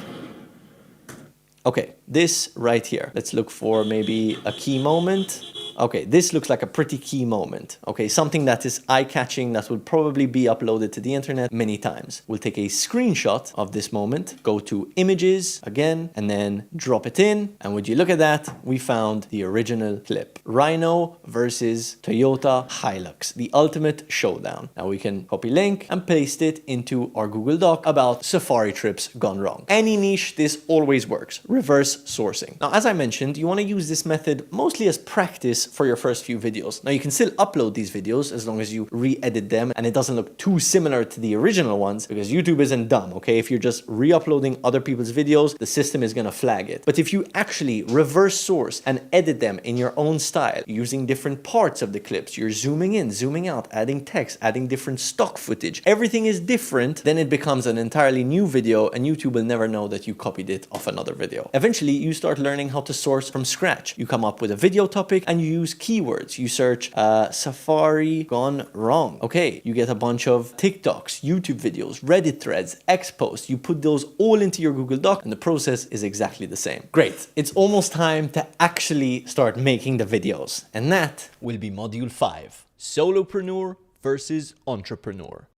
Speaker 1: Okay, this right here. Let's look for maybe a key moment. Okay, this looks like a pretty key moment. Okay, something that is eye-catching that will probably be uploaded to the internet many times. We'll take a screenshot of this moment, go to images again, and then drop it in. And would you look at that? We found the original clip. Rhino versus Toyota Hilux, the ultimate showdown. Now we can copy link and paste it into our Google Doc about safari trips gone wrong. Any niche, this always works. Reverse sourcing. Now, as I mentioned, you want to use this method mostly as practice for your first few videos. Now, you can still upload these videos as long as you re-edit them and it doesn't look too similar to the original ones, because YouTube isn't dumb, okay? If you're just re-uploading other people's videos, the system is gonna flag it. But if you actually reverse source and edit them in your own style, using different parts of the clips, you're zooming in, zooming out, adding text, adding different stock footage, everything is different, then it becomes an entirely new video and YouTube will never know that you copied it off another video. Eventually, you start learning how to source from scratch. You come up with a video topic and you use keywords. You search safari gone wrong. Okay, you get a bunch of TikToks, YouTube videos, Reddit threads, X posts. You put those all into your Google Doc and the process is exactly the same. Great. It's almost time to actually start making the videos. And that
Speaker 4: Will be module 5. Solopreneur versus entrepreneur.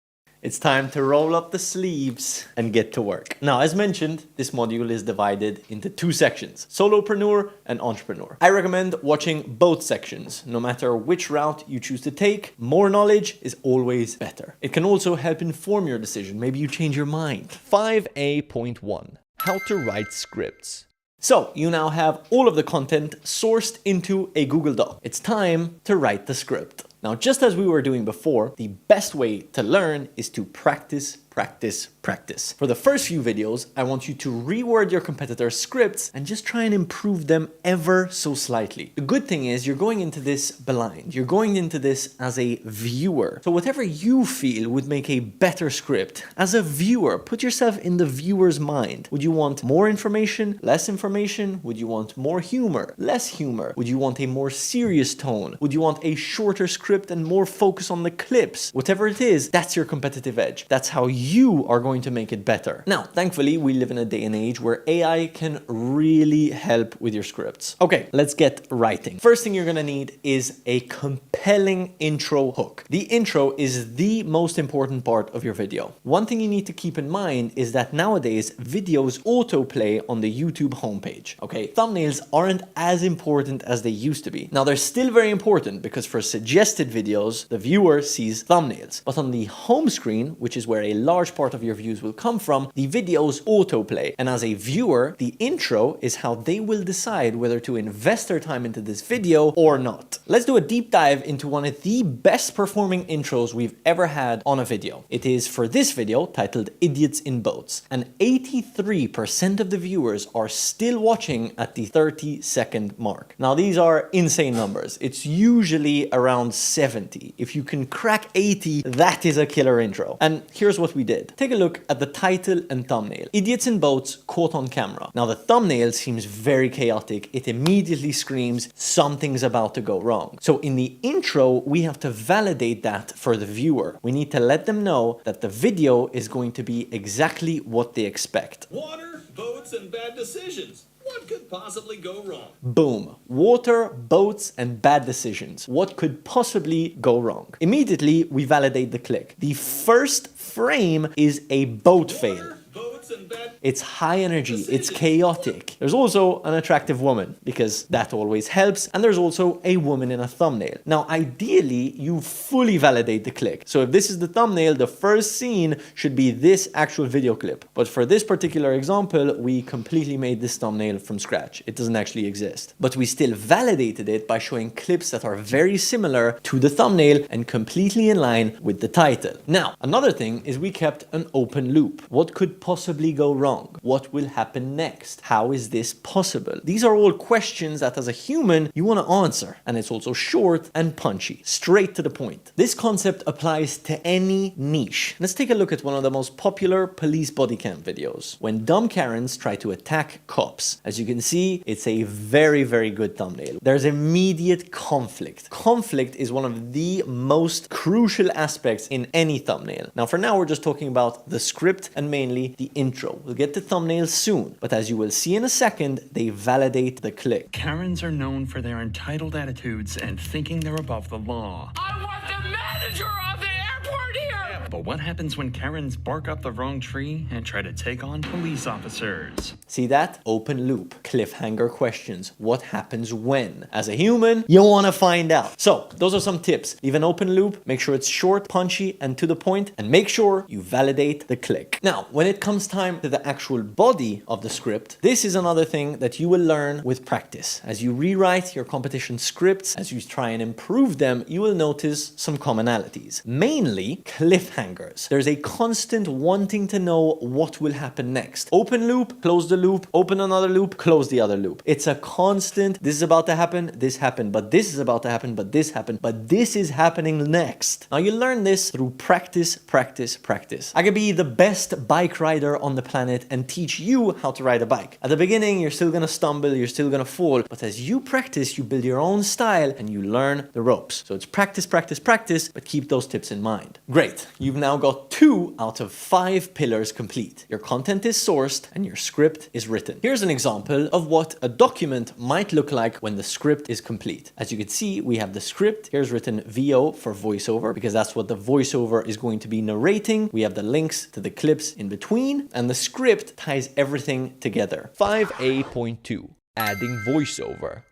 Speaker 1: It's time to roll up the sleeves and get to work. Now, as mentioned, this module is divided into two sections, solopreneur and entrepreneur. I recommend watching both sections. No matter which route you choose to take, more knowledge is always better. It can also help inform your decision. Maybe you change your mind.
Speaker 4: 5A.1 How to write scripts.
Speaker 1: So you now have all of the content sourced into a Google Doc. It's time to write the script. Now, just as we were doing before, the best way to learn is to practice. For the first few videos, I want you to reword your competitors' scripts and just try and improve them ever so slightly. The good thing is you're going into this blind. You're going into this as a viewer. So whatever you feel would make a better script, as a viewer, put yourself in the viewer's mind. Would you want more information, less information? Would you want more humor, less humor? Would you want a more serious tone? Would you want a shorter script and more focus on the clips? Whatever it is, that's your competitive edge. That's how you are going to make it better. Now, thankfully, we live in a day and age where AI can really help with your scripts. Okay, let's get writing. First thing you're gonna need is a compelling intro hook. The intro is the most important part of your video. One thing you need to keep in mind is that nowadays, videos autoplay on the YouTube homepage, okay? Thumbnails aren't as important as they used to be. Now, they're still very important because for suggested videos, the viewer sees thumbnails. But on the home screen, which is where a large part of your views will come from, the videos autoplay. And as a viewer, the intro is how they will decide whether to invest their time into this video or not. Let's do a deep dive into one of the best performing intros we've ever had on a video. It is for this video titled Idiots in Boats. And 83% of the viewers are still watching at the 30-second mark. Now, these are insane numbers. It's usually around 70. If you can crack 80, that is a killer intro. And here's what we did. Take a look at the title and thumbnail. Idiots in Boats caught on camera. Now, the thumbnail seems very chaotic. It immediately screams something's about to go wrong. So in the intro, we have to validate that for the viewer. We need to let them know that the video is going to be exactly what they expect.
Speaker 5: Water, boats, and bad decisions. What could possibly go wrong?
Speaker 1: Boom. Water, boats, and bad decisions. What could possibly go wrong? Immediately, we validate the click. The first frame is a boat fail.
Speaker 5: Boats and bad
Speaker 1: It's high energy, it's chaotic. There's also an attractive woman, because that always helps, and there's also a woman in a thumbnail. Now, ideally, you fully validate the click. So if this is the thumbnail, the first scene should be this actual video clip. But for this particular example, we completely made this thumbnail from scratch. It doesn't actually exist. But we still validated it by showing clips that are very similar to the thumbnail and completely in line with the title. Now, another thing is we kept an open loop. What could possibly go wrong? What will happen next? How is this possible? These are all questions that as a human, you want to answer. And it's also short and punchy, straight to the point. This concept applies to any niche. Let's take a look at one of the most popular police body cam videos. When dumb Karens try to attack cops. As you can see, it's a very, very good thumbnail. There's immediate conflict. Conflict is one of the most crucial aspects in any thumbnail. Now, for now, we're just talking about the script and mainly the intro. We'll get to thumbnails soon, but as you will see in a second, they validate the click.
Speaker 6: Karens are known for their entitled attitudes and thinking they're above the law.
Speaker 7: I want the manager of the airport here!
Speaker 6: But what happens when Karens bark up the wrong tree and try to take on police officers?
Speaker 1: See that? Open loop. Cliffhanger questions. What happens when? As a human, you want to find out. So, those are some tips. Leave an open loop, make sure it's short, punchy, and to the point, and make sure you validate the click. Now, when it comes time to the actual body of the script, this is another thing that you will learn with practice. As you rewrite your competition scripts, as you try and improve them, you will notice some commonalities. Mainly, cliffhangers. There's a constant wanting to know what will happen next. Open loop, close the loop, open another loop, close the other loop. It's a constant, this is about to happen, this happened, but this is about to happen, but this happened, but this is happening next. Now, you learn this through practice, practice, practice. I could be the best bike rider on the planet and teach you how to ride a bike. At the beginning, you're still gonna stumble, you're still gonna fall, but as you practice, you build your own style and you learn the ropes. So it's practice, practice, practice, but keep those tips in mind. Great, you've you've now got 2 out of 5 pillars complete. Your content is sourced and your script is written. Here's an example of what a document might look like when the script is complete. As you can see, we have the script. Here's written VO for voiceover, because that's what the voiceover is going to be narrating. We have the links to the clips in between, and the script ties everything together.
Speaker 4: 5A.2 Adding voiceover.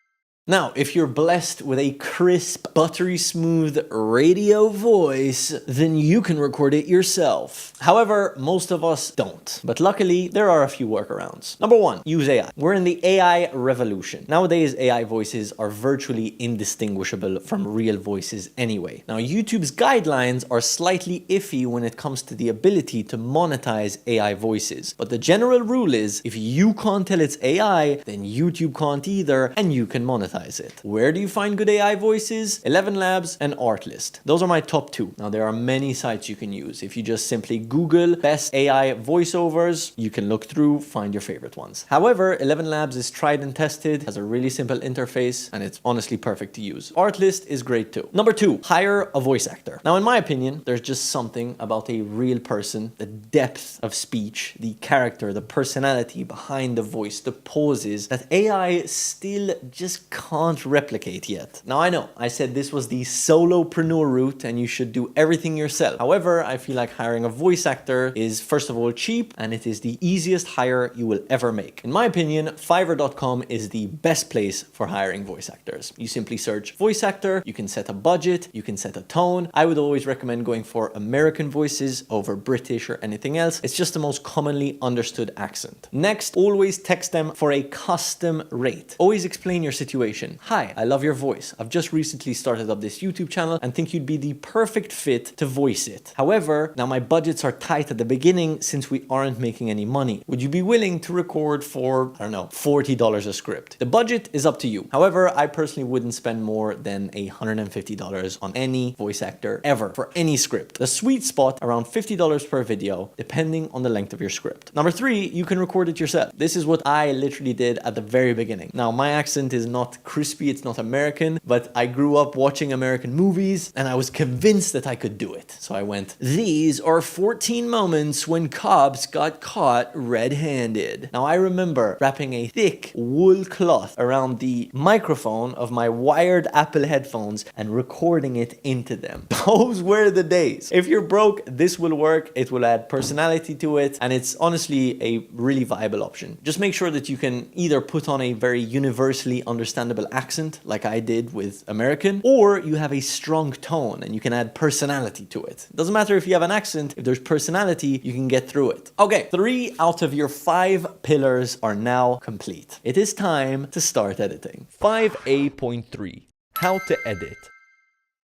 Speaker 1: Now, if you're blessed with a crisp, buttery smooth radio voice, then you can record it yourself. However, most of us don't. But luckily, there are a few workarounds. Number 1, use AI. We're in the AI revolution. Nowadays, AI voices are virtually indistinguishable from real voices anyway. Now, YouTube's guidelines are slightly iffy when it comes to the ability to monetize AI voices. But the general rule is, if you can't tell it's AI, then YouTube can't either, and you can monetize it. Where do you find good AI voices? 11 Labs and Artlist. Those are my top 2. Now, there are many sites you can use. If you just simply Google best AI voiceovers, you can look through, find your favorite ones. However, 11 Labs is tried and tested, has a really simple interface, and it's honestly perfect to use. Artlist is great too. Number 2, hire a voice actor. Now, in my opinion, there's just something about a real person, the depth of speech, the character, the personality behind the voice, the pauses, that AI still just can't replicate yet. Now, I know I said this was the solopreneur route and you should do everything yourself. However, I feel like hiring a voice actor is first of all cheap, and it is the easiest hire you will ever make. In my opinion, Fiverr.com is the best place for hiring voice actors. You simply search voice actor, you can set a budget, you can set a tone. I would always recommend going for American voices over British or anything else. It's just the most commonly understood accent. Next, always text them for a custom rate. Always explain your situation. Hi, I love your voice. I've just recently started up this YouTube channel and think you'd be the perfect fit to voice it. However, now my budgets are tight at the beginning since we aren't making any money. Would you be willing to record for, I don't know, $40 a script? The budget is up to you. However, I personally wouldn't spend more than $150 on any voice actor ever for any script. The sweet spot around $50 per video, depending on the length of your script. Number 3, you can record it yourself. This is what I literally did at the very beginning. Now, my accent is not crispy, it's not American, but I grew up watching American movies and I was convinced that I could do it. So I went, these are 14 moments when cops got caught red-handed. Now, I remember wrapping a thick wool cloth around the microphone of my wired Apple headphones and recording it into them. Those were the days. If you're broke, this will work. It will add personality to it, and it's honestly a really viable option. Just make sure that you can either put on a very universally understandable accent like I did with American, or you have a strong tone and you can add personality to it. Doesn't matter if you have an accent, if there's personality, you can get through it. Okay, 3 out of your 5 pillars are now complete. It is time to start editing.
Speaker 4: 5A.3 How to edit.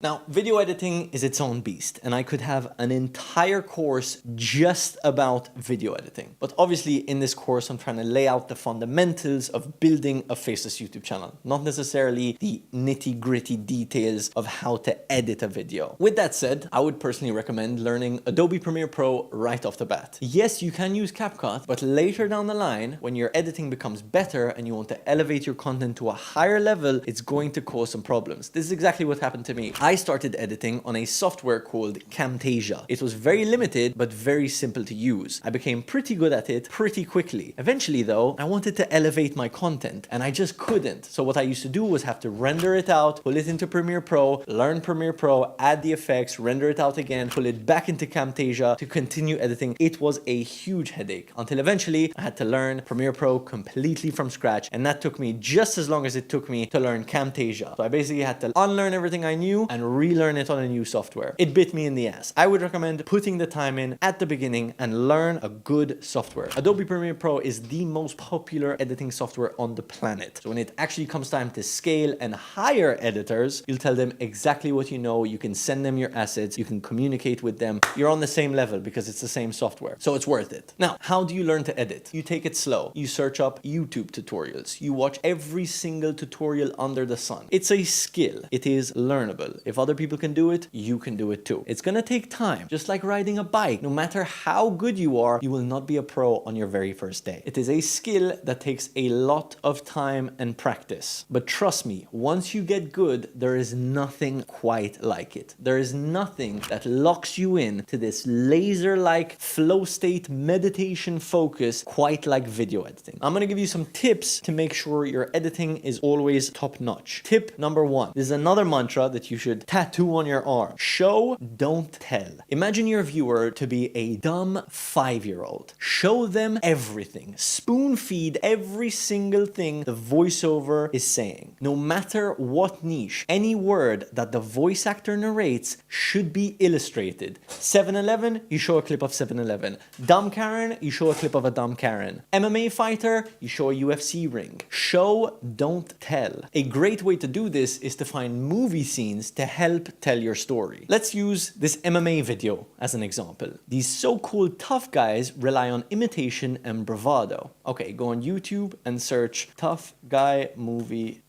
Speaker 1: Now, video editing is its own beast, and I could have an entire course just about video editing. But obviously, in this course, I'm trying to lay out the fundamentals of building a faceless YouTube channel, not necessarily the nitty-gritty details of how to edit a video. With that said, I would personally recommend learning Adobe Premiere Pro right off the bat. Yes, you can use CapCut, but later down the line, when your editing becomes better and you want to elevate your content to a higher level, it's going to cause some problems. This is exactly what happened to me. I started editing on a software called Camtasia. It was very limited, but very simple to use. I became pretty good at it pretty quickly. Eventually though, I wanted to elevate my content and I just couldn't. So what I used to do was have to render it out, pull it into Premiere Pro, learn Premiere Pro, add the effects, render it out again, pull it back into Camtasia to continue editing. It was a huge headache until eventually I had to learn Premiere Pro completely from scratch, and that took me just as long as it took me to learn Camtasia. So I basically had to unlearn everything I knew and relearn it on a new software. It bit me in the ass. I would recommend putting the time in at the beginning and learn a good software. Adobe Premiere Pro is the most popular editing software on the planet. So when it actually comes time to scale and hire editors, you'll tell them exactly what you know. You can send them your assets. You can communicate with them. You're on the same level because it's the same software. So it's worth it. Now, how do you learn to edit? You take it slow. You search up YouTube tutorials. You watch every single tutorial under the sun. It's a skill. It is learnable. If other people can do it, you can do it too. It's gonna take time, just like riding a bike. No matter how good you are, you will not be a pro on your very first day. It is a skill that takes a lot of time and practice. But trust me, once you get good, there is nothing quite like it. There is nothing that locks you in to this laser-like flow state meditation focus quite like video editing. I'm gonna give you some tips to make sure your editing is always top-notch. Tip number 1. This is another mantra that you should tattoo on your arm. Show, don't tell. Imagine your viewer to be a dumb 5-year-old. Show them everything. Spoon feed every single thing the voiceover is saying. No matter what niche, any word that the voice actor narrates should be illustrated. 7-Eleven, you show a clip of 7-Eleven. Dumb Karen, you show a clip of a dumb Karen. MMA fighter, you show a UFC ring. Show, don't tell. A great way to do this is to find movie scenes to help tell your story. Let's use this MMA video as an example. These so-called tough guys rely on imitation and bravado. Okay, go on YouTube and search tough guy movie.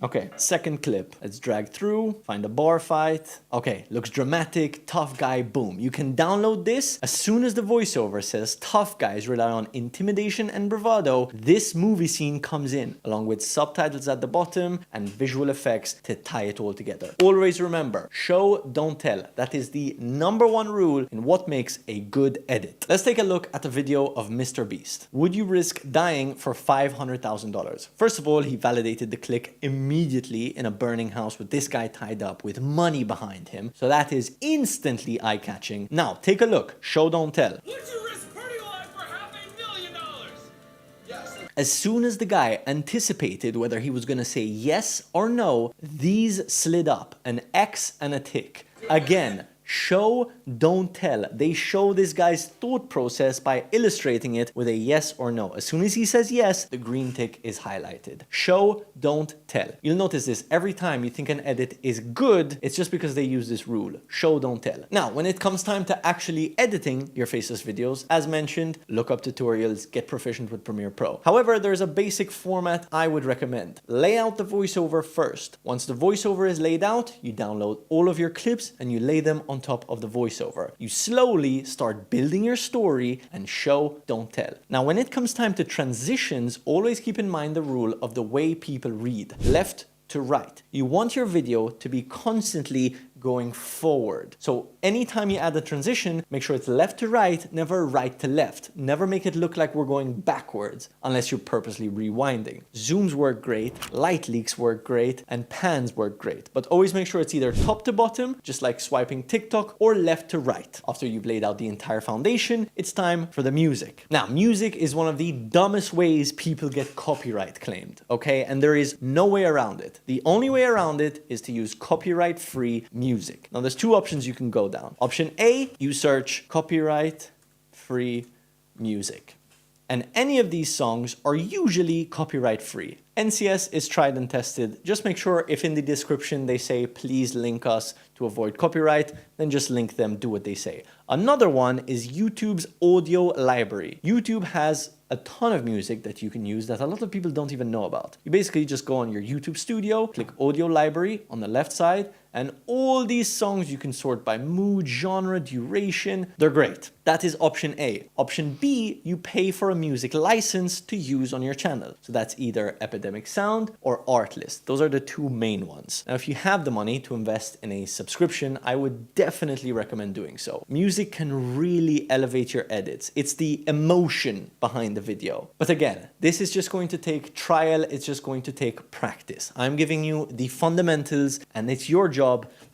Speaker 1: Okay, second clip. Let's drag through, find a bar fight. Okay, looks dramatic, tough guy, boom. You can download this. As soon as the voiceover says tough guys rely on intimidation and bravado, this movie scene comes in, along with subtitles at the bottom and visual effects to tie it all together. Always remember, show, don't tell. That is the #1 rule in what makes a good edit. Let's take a look at a video of Mr. Beast. Would you risk dying for $500,000? First of all, he validated the click immediately in a burning house with this guy tied up with money behind him. So that is instantly eye-catching. Now, take a look. Show, don't tell.
Speaker 5: Would you risk burning alive for $500,000? Yes.
Speaker 1: As soon as the guy anticipated whether he was going to say yes or no, these slid up, an X and a tick. Again, show, don't tell. They show this guy's thought process by illustrating it with a yes or no. As soon as he says yes, the green tick is highlighted. Show, don't tell. You'll notice this every time you think an edit is good, it's just because they use this rule. Show, don't tell. Now, when it comes time to actually editing your Faceless videos, as mentioned, look up tutorials, get proficient with Premiere Pro. However, there's a basic format I would recommend. Lay out the voiceover first. Once the voiceover is laid out, you download all of your clips and you lay them on top of the voiceover. You slowly start building your story and show, don't tell. Now, when it comes time to transitions, always keep in mind the rule of the way people read, left to right. You want your video to be constantly going forward. So anytime you add a transition, make sure it's left to right, never right to left. Never make it look like we're going backwards unless you're purposely rewinding. Zooms work great, light leaks work great, and pans work great. But always make sure it's either top to bottom, just like swiping TikTok, or left to right. After you've laid out the entire foundation, it's time for the music. Now, music is one of the dumbest ways people get copyright claimed, okay? And there is no way around it. The only way around it is to use copyright-free music. Now, there's two options you can go down. Option A, you search copyright-free music. And any of these songs are usually copyright-free. NCS is tried and tested. Just make sure if in the description they say, please link us to avoid copyright, then just link them, do what they say. Another one is YouTube's audio library. YouTube has a ton of music that you can use that a lot of people don't even know about. You basically just go on your YouTube studio, click audio library on the left side, and all these songs you can sort by mood, genre, duration. They're great. That is option A. Option B, you pay for a music license to use on your channel. So that's either Epidemic Sound or Artlist. Those are the two main ones. Now, if you have the money to invest in a subscription, I would definitely recommend doing so. Music can really elevate your edits. It's the emotion behind the video. But again, this is just going to take trial. It's just going to take practice. I'm giving you the fundamentals and it's your job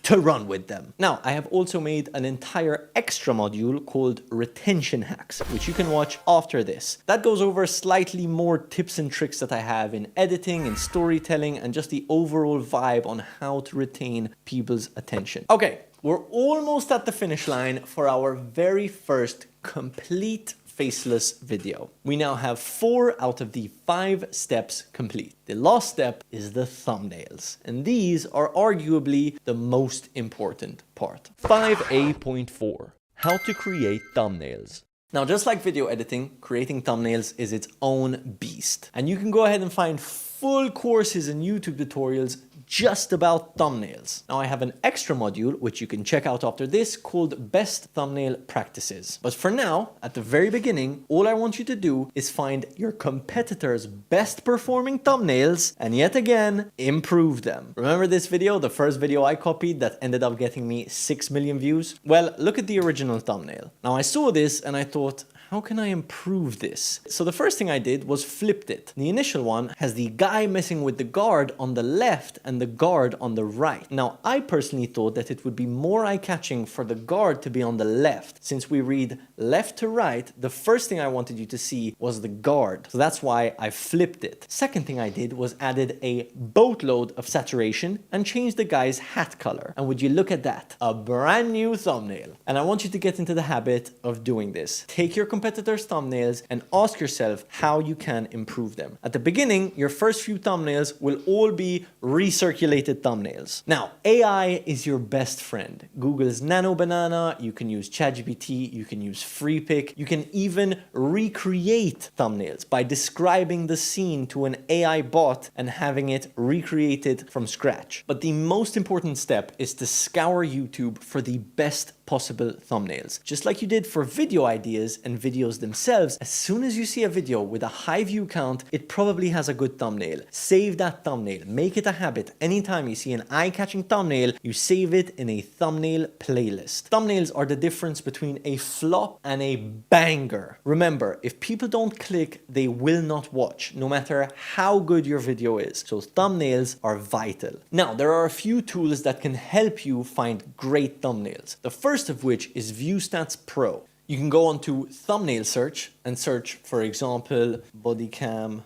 Speaker 1: to run with them. Now, I have also made an entire extra module called Retention Hacks, which you can watch after this. That goes over slightly more tips and tricks that I have in editing and storytelling and just the overall vibe on how to retain people's attention. Okay, we're almost at the finish line for our very first complete Faceless video. We now have 4 out of the 5 steps complete. The last step is the thumbnails, and these are arguably the most important part.
Speaker 4: 5A.4 How to create thumbnails.
Speaker 1: Now, just like video editing, creating thumbnails is its own beast. And you can go ahead and find full courses and YouTube tutorials just about thumbnails. Now I have an extra module, which you can check out after this, called Best Thumbnail Practices. But for now, at the very beginning, all I want you to do is find your competitors' best performing thumbnails and yet again, improve them. Remember this video, the first video I copied that ended up getting me 6 million views? Well, look at the original thumbnail. Now I saw this and I thought, how can I improve this? So the first thing I did was flipped it. The initial one has the guy messing with the guard on the left and the guard on the right. Now, I personally thought that it would be more eye-catching for the guard to be on the left. Since we read left to right, the first thing I wanted you to see was the guard. So that's why I flipped it. Second thing I did was added a boatload of saturation and changed the guy's hat color. And would you look at that? A brand new thumbnail. And I want you to get into the habit of doing this. Take your competitors' thumbnails and ask yourself how you can improve them. At the beginning, your first few thumbnails will all be recirculated thumbnails. Now, AI is your best friend. Google's Nano Banana, you can use ChatGPT, you can use FreePic, you can even recreate thumbnails by describing the scene to an AI bot and having it recreated from scratch. But the most important step is to scour YouTube for the best possible thumbnails. Just like you did for video ideas and videos themselves, as soon as you see a video with a high view count, it probably has a good thumbnail. Save that thumbnail. Make it a habit. Anytime you see an eye-catching thumbnail, you save it in a thumbnail playlist. Thumbnails are the difference between a flop and a banger. Remember, if people don't click, they will not watch, no matter how good your video is. So thumbnails are vital. Now, there are a few tools that can help you find great thumbnails. The first of which is ViewStats Pro. You can go onto thumbnail search and search, for example, bodycam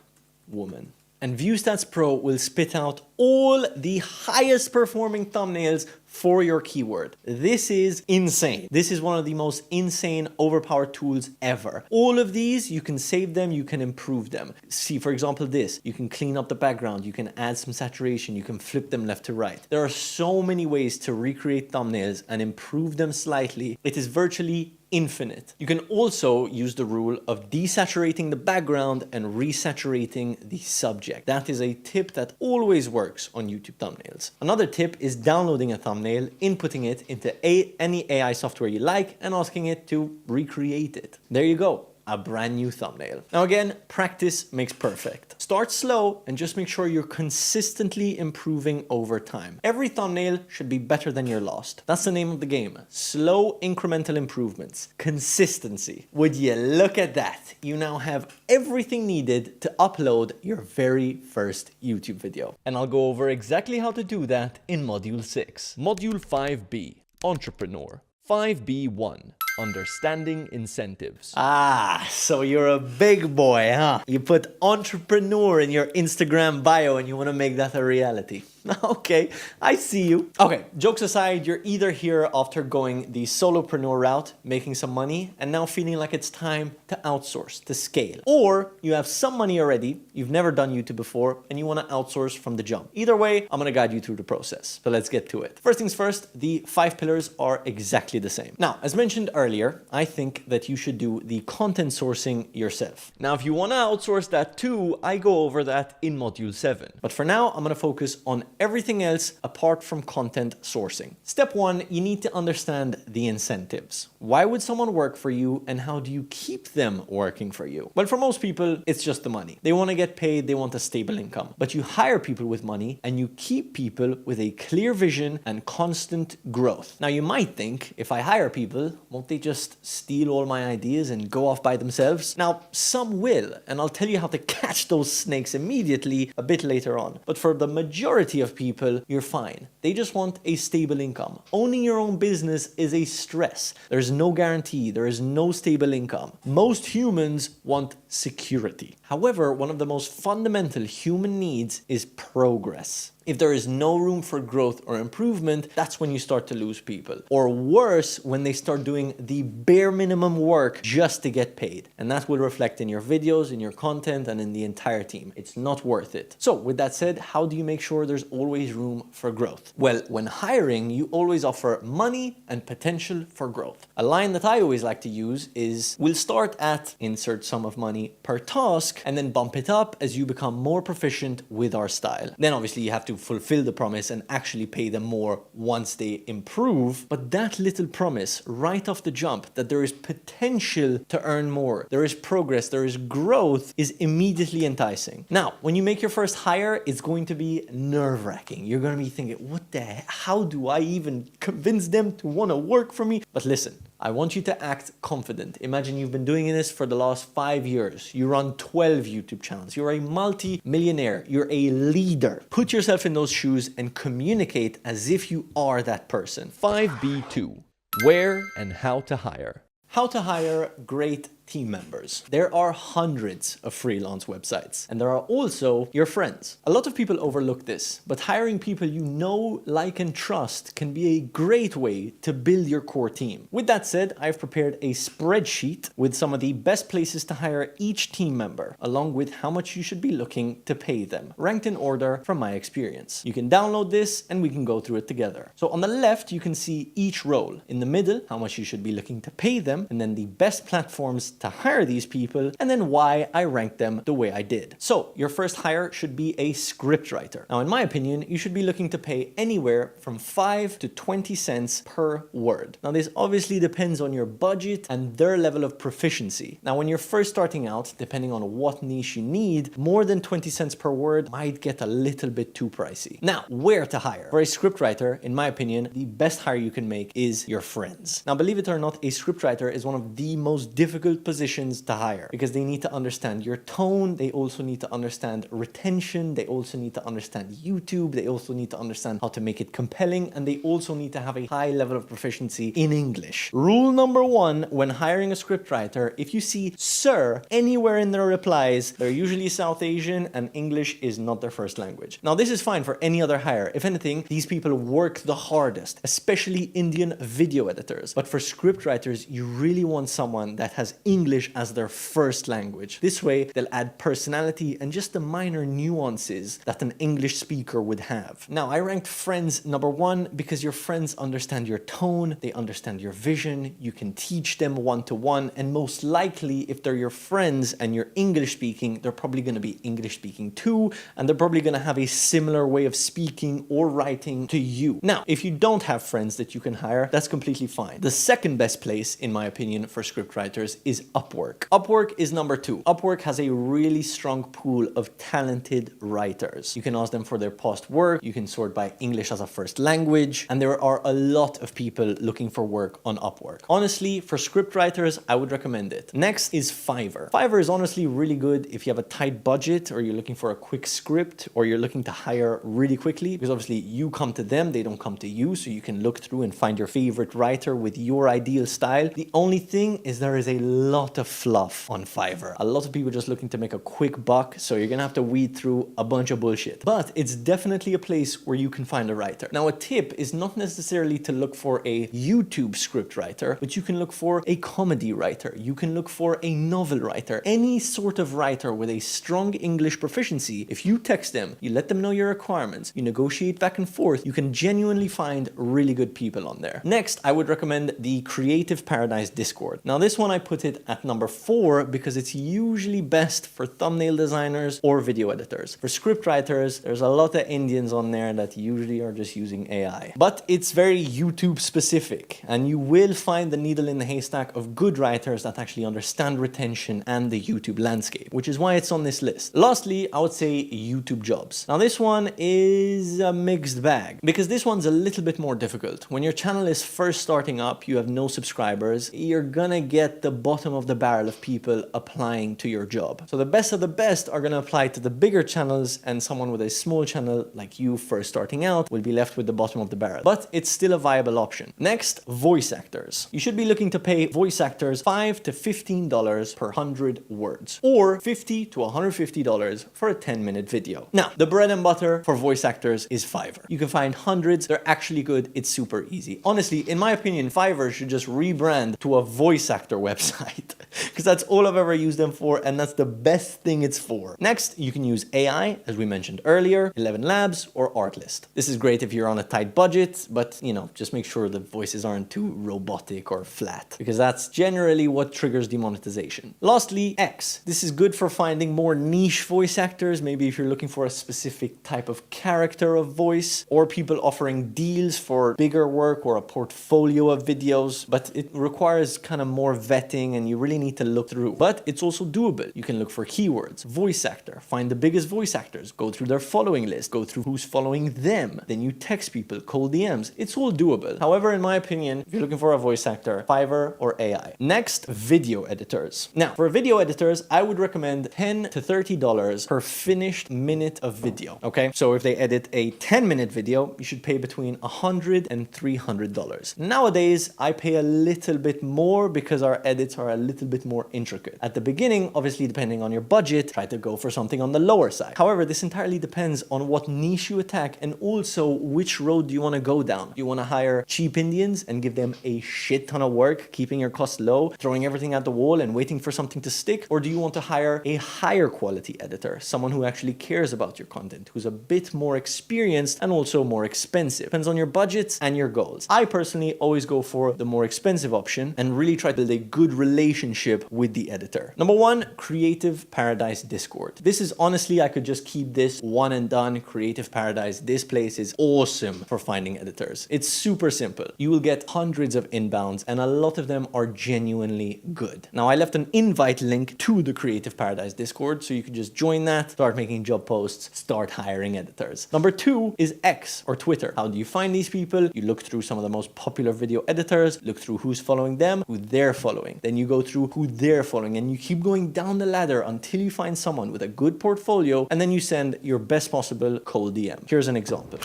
Speaker 1: woman. And ViewStats Pro will spit out all the highest performing thumbnails for your keyword. This is insane. This is one of the most insane, overpowered tools ever. All of these, you can save them, you can improve them. See, for example, this. You can clean up the background, you can add some saturation, you can flip them left to right. There are so many ways to recreate thumbnails and improve them slightly. It is virtually infinite. You can also use the rule of desaturating the background and resaturating the subject. That is a tip that always works on YouTube thumbnails. Another tip is downloading a thumbnail, inputting it into any AI software you like, and asking it to recreate it. There you go. A brand new thumbnail. Now again, practice makes perfect. Start slow and just make sure you're consistently improving over time. Every thumbnail should be better than your last. That's the name of the game. Slow incremental improvements. Consistency. Would you look at that? You now have everything needed to upload your very first YouTube video. And I'll go over exactly how to do that in Module 6.
Speaker 4: Module 5B, Entrepreneur. 5B1, Understanding Incentives.
Speaker 1: Ah, so you're a big boy, huh? You put entrepreneur in your Instagram bio and you want to make that a reality. Okay, I see you. Okay, jokes aside, you're either here after going the solopreneur route, making some money, and now feeling like it's time to outsource, to scale. Or you have some money already, you've never done YouTube before, and you want to outsource from the jump. Either way, I'm going to guide you through the process. So let's get to it. First things first, the 5 pillars are exactly the same. Now, as mentioned earlier, I think that you should do the content sourcing yourself.
Speaker 4: Now, if you want to outsource that too, I go over that in Module 7.
Speaker 1: But for now, I'm going to focus on everything else apart from content sourcing. Step 1, you need to understand the incentives. Why would someone work for you and how do you keep them working for you? Well, for most people, it's just the money. They want to get paid, they want a stable income. But you hire people with money and you keep people with a clear vision and constant growth. Now, you might think, if I hire people, won't they just steal all my ideas and go off by themselves? Now, some will, and I'll tell you how to catch those snakes immediately a bit later on. But for the majority of people, you're fine. They just want a stable income. Owning your own business is a stress. There's no guarantee. There is no stable income. Most humans want security. However, one of the most fundamental human needs is progress. If there is no room for growth or improvement, that's when you start to lose people. Or worse, when they start doing the bare minimum work just to get paid. And that will reflect in your videos, in your content, and in the entire team. It's not worth it. So with that said, how do you make sure there's always room for growth? Well, when hiring, you always offer money and potential for growth. A line that I always like to use is, we'll start at insert sum of money per task and then bump it up as you become more proficient with our style. Then obviously you have to fulfill the promise and actually pay them more once they improve. But that little promise right off the jump that there is potential to earn more, there is progress, there is growth, is immediately enticing. Now, when you make your first hire, it's going to be nerve-wracking. You're going to be thinking, what the heck? How do I even convince them to want to work for me? But listen, I want you to act confident. Imagine you've been doing this for the last 5 years. You run 12 YouTube channels. You're a multi-millionaire. You're a leader. Put yourself in those shoes and communicate as if you are that person.
Speaker 4: 5B2. Where and how to hire.
Speaker 1: How to hire great team members. There are hundreds of freelance websites, and there are also your friends. A lot of people overlook this, but hiring people you know, like, and trust can be a great way to build your core team. With that said, I've prepared a spreadsheet with some of the best places to hire each team member, along with how much you should be looking to pay them, ranked in order from my experience. You can download this and we can go through it together. So on the left, you can see each role. In the middle, how much you should be looking to pay them, and then the best platforms to hire these people, and then why I ranked them the way I did. So your first hire should be a scriptwriter. Now, in my opinion, you should be looking to pay anywhere from 5 to 20 cents per word. Now, this obviously depends on your budget and their level of proficiency. Now, when you're first starting out, depending on what niche you need, more than 20 cents per word might get a little bit too pricey. Now, where to hire? For a scriptwriter, in my opinion, the best hire you can make is your friends. Now, believe it or not, a scriptwriter is one of the most difficult positions to hire because they need to understand your tone. They also need to understand retention. They also need to understand YouTube. They also need to understand how to make it compelling. And they also need to have a high level of proficiency in English. Rule number 1, when hiring a scriptwriter, if you see "sir" anywhere in their replies, they're usually South Asian and English is not their first language. Now, this is fine for any other hire. If anything, these people work the hardest, especially Indian video editors. But for scriptwriters, you really want someone that has English as their first language. This way, they'll add personality and just the minor nuances that an English speaker would have. Now, I ranked friends number 1 because your friends understand your tone, they understand your vision, you can teach them one-to-one, and most likely, if they're your friends and you're English speaking, they're probably going to be English speaking too, and they're probably going to have a similar way of speaking or writing to you. Now, if you don't have friends that you can hire, that's completely fine. The second best place, in my opinion, for scriptwriters is Upwork. Upwork is number 2. Upwork has a really strong pool of talented writers. You can ask them for their past work, you can sort by English as a first language, and there are a lot of people looking for work on Upwork. Honestly, for scriptwriters, I would recommend it. Next is Fiverr. Fiverr is honestly really good if you have a tight budget or you're looking for a quick script or you're looking to hire really quickly, because obviously you come to them, they don't come to you, so you can look through and find your favorite writer with your ideal style. The only thing is there is a lot of fluff on Fiverr. A lot of people just looking to make a quick buck, so you're gonna have to weed through a bunch of bullshit. But it's definitely a place where you can find a writer. Now, a tip is not necessarily to look for a YouTube script writer, but you can look for a comedy writer. You can look for a novel writer. Any sort of writer with a strong English proficiency, if you text them, you let them know your requirements, you negotiate back and forth, you can genuinely find really good people on there. Next, I would recommend the Creative Paradise Discord. Now, this one I put it at number 4 because it's usually best for thumbnail designers or video editors. For scriptwriters, there's a lot of Indians on there that usually are just using AI. But it's very YouTube specific, and you will find the needle in the haystack of good writers that actually understand retention and the YouTube landscape, which is why it's on this list. Lastly, I would say YouTube jobs. Now, this one is a mixed bag because this one's a little bit more difficult. When your channel is first starting up, you have no subscribers, you're gonna get the bottom bottom of the barrel of people applying to your job. So the best of the best are going to apply to the bigger channels, and someone with a small channel like you first starting out will be left with the bottom of the barrel. But it's still a viable option. Next, voice actors. You should be looking to pay voice actors $5 to $15 per 100 words, or $50 to $150 for a 10-minute video. Now, the bread and butter for voice actors is Fiverr. You can find hundreds. They're actually good. It's super easy. Honestly, in my opinion, Fiverr should just rebrand to a voice actor website because that's all I've ever used them for, and that's the best thing it's for. Next, you can use AI, as we mentioned earlier, 11 Labs or Artlist. This is great if you're on a tight budget, but just make sure the voices aren't too robotic or flat, because that's generally what triggers demonetization. Lastly, X. This is good for finding more niche voice actors, maybe if you're looking for a specific type of character of voice, or people offering deals for bigger work or a portfolio of videos, but it requires kind of more vetting and you really need to look through. But it's also doable. You can look for keywords, voice actor, find the biggest voice actors, go through their following list, go through who's following them, then you text people, cold DMs. It's all doable. However, in my opinion, if you're looking for a voice actor, Fiverr or AI. Next, video editors. Now, for video editors, I would recommend $10 to $30 per finished minute of video. Okay, so if they edit a 10-minute video, you should pay between $100 and $300. Nowadays, I pay a little bit more because our edits are a little bit more intricate. At the beginning, obviously, depending on your budget, try to go for something on the lower side. However, this entirely depends on what niche you attack and also which road do you want to go down. Do you want to hire cheap Indians and give them a shit ton of work, keeping your costs low, throwing everything at the wall and waiting for something to stick? Or do you want to hire a higher quality editor, someone who actually cares about your content, who's a bit more experienced and also more expensive? Depends on your budgets and your goals. I personally always go for the more expensive option and really try to build a good relationship with the editor. Number one, Creative Paradise Discord. This is honestly, I could just keep this one and done. Creative Paradise, this place is awesome for finding editors. It's super simple. You will get hundreds of inbounds and a lot of them are genuinely good. Now, I left an invite link to the Creative Paradise Discord, so you can just join that, start making job posts, start hiring editors. Number two is X or Twitter. How do you find these people? You look through some of the most popular video editors, look through who's following them, who they're following. Then you go through who they're following and you keep going down the ladder until you find someone with a good portfolio, and then you send your best possible cold DM. Here's an example.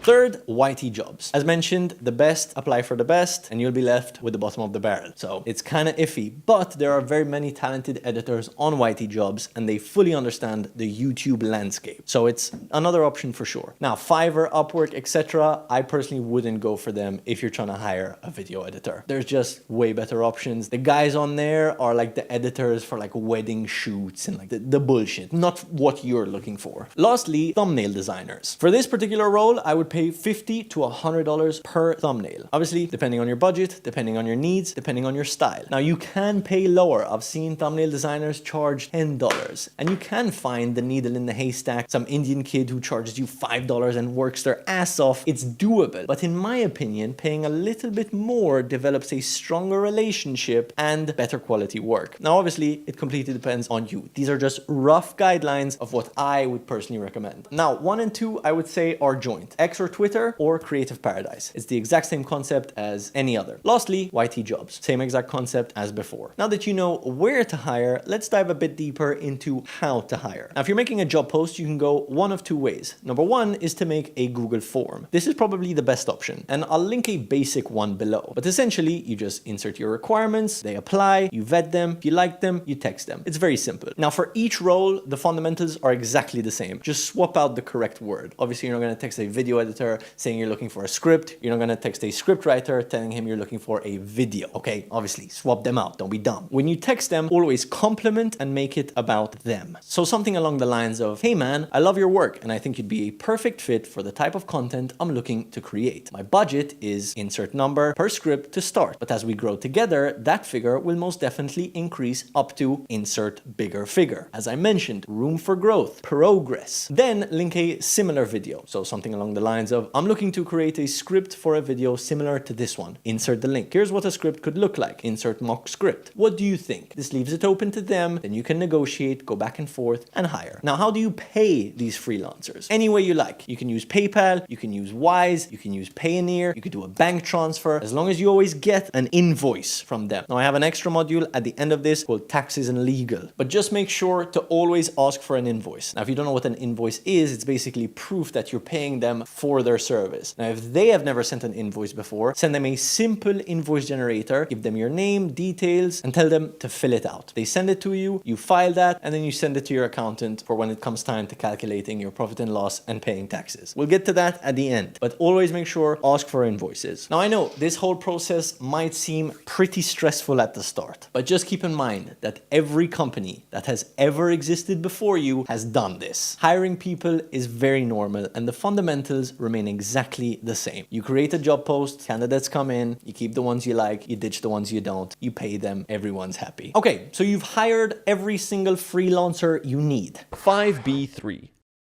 Speaker 1: Third, YT jobs. As mentioned, the best apply for the best and you'll be left with the bottom of the barrel. So it's kind of iffy, but there are very many talented editors on YT jobs and they fully understand the YouTube landscape. So it's another option for sure. Now, Fiverr, Upwork, etc. I personally wouldn't go for them if you're trying to hire a video editor. There's just way better options. The guys on there are like the editors for like wedding shoots and like the bullshit, not what you're looking for. Lastly, thumbnail designers. For this particular role, I would pay $50 to $100 per thumbnail. Obviously, depending on your budget, depending on your needs, depending on your style. Now, you can pay lower. I've seen thumbnail designers charge $10, and you can find the needle in the haystack, some Indian kid who charges you $5 and works their ass off. It's doable. But in my opinion, paying a little bit more develops a stronger relationship and better quality work. Now, obviously, it completely depends on you. These are just rough guidelines of what I would personally recommend. Now, 1 and 2, I would say are joint. X or Twitter or Creative Paradise. It's the exact same concept as any other. Lastly, YT jobs. Same exact concept as before. Now that you know where to hire, let's dive a bit deeper into how to hire. Now, if you're making a job post, you can go one of two ways. Number one is to make a Google form. This is probably the best option, and I'll link a basic one below. But essentially, you just insert your requirements, they apply, you vet them, if you like them, you text them. It's very simple. Now, for each role, the fundamentals are exactly the same. Just swap out the correct word. Obviously, you're not going to text a video editor saying you're looking for a script. You're not going to text a script writer telling him you're looking for a video. Okay, obviously, swap them out. Don't be dumb. When you text them, always compliment and make it about them. So something along the lines of, hey man, I love your work and I think you'd be a perfect fit for the type of content I'm looking to create. My budget is insert number per script to start, but as we grow together, that figure will most definitely increase up to insert bigger figure. As I mentioned, room for growth, progress. Then link a similar video. So something along the lines lines of, I'm looking to create a script for a video similar to this one. Insert the link. Here's what a script could look like. Insert mock script. What do you think? This leaves it open to them. Then you can negotiate, go back and forth, and hire. Now, how do you pay these freelancers? Any way you like. You can use PayPal, you can use Wise, you can use Payoneer, you could do a bank transfer, as long as you always get an invoice from them. Now, I have an extra module at the end of this called taxes and legal, but just make sure to always ask for an invoice. Now, if you don't know what an invoice is, it's basically proof that you're paying them for their service. Now, if they have never sent an invoice before, send them a simple invoice generator, give them your name, details, and tell them to fill it out. They send it to you, you file that, and then you send it to your accountant for when it comes time to calculating your profit and loss and paying taxes. We'll get to that at the end, but always make sure ask for invoices. Now, I know this whole process might seem pretty stressful at the start, but just keep in mind that every company that has ever existed before you has done this. Hiring people is very normal, and the fundamentals remain exactly the same. You create a job post, candidates come in, you keep the ones you like, you ditch the ones you don't, you pay them, everyone's happy. Okay, so you've hired every single freelancer you need.
Speaker 4: 5B3.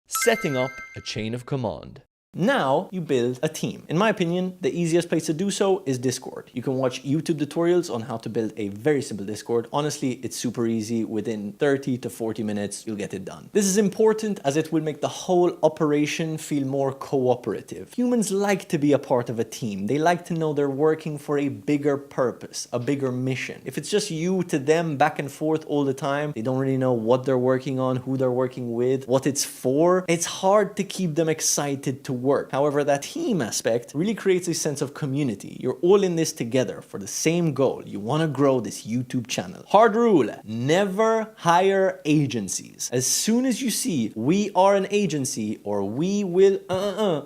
Speaker 4: Setting up a chain of command.
Speaker 1: Now you build a team. In my opinion, the easiest place to do so is Discord. You can watch YouTube tutorials on how to build a very simple Discord. Honestly, it's super easy. Within 30 to 40 minutes, you'll get it done. This is important as it will make the whole operation feel more cooperative. Humans like to be a part of a team. They like to know they're working for a bigger purpose, a bigger mission. If it's just you to them back and forth all the time, they don't really know what they're working on, who they're working with, what it's for. It's hard to keep them excited to work. However, that team aspect really creates a sense of community. You're all in this together for the same goal. You want to grow this YouTube channel. Hard rule, never hire agencies. As soon as you see we are an agency or we will,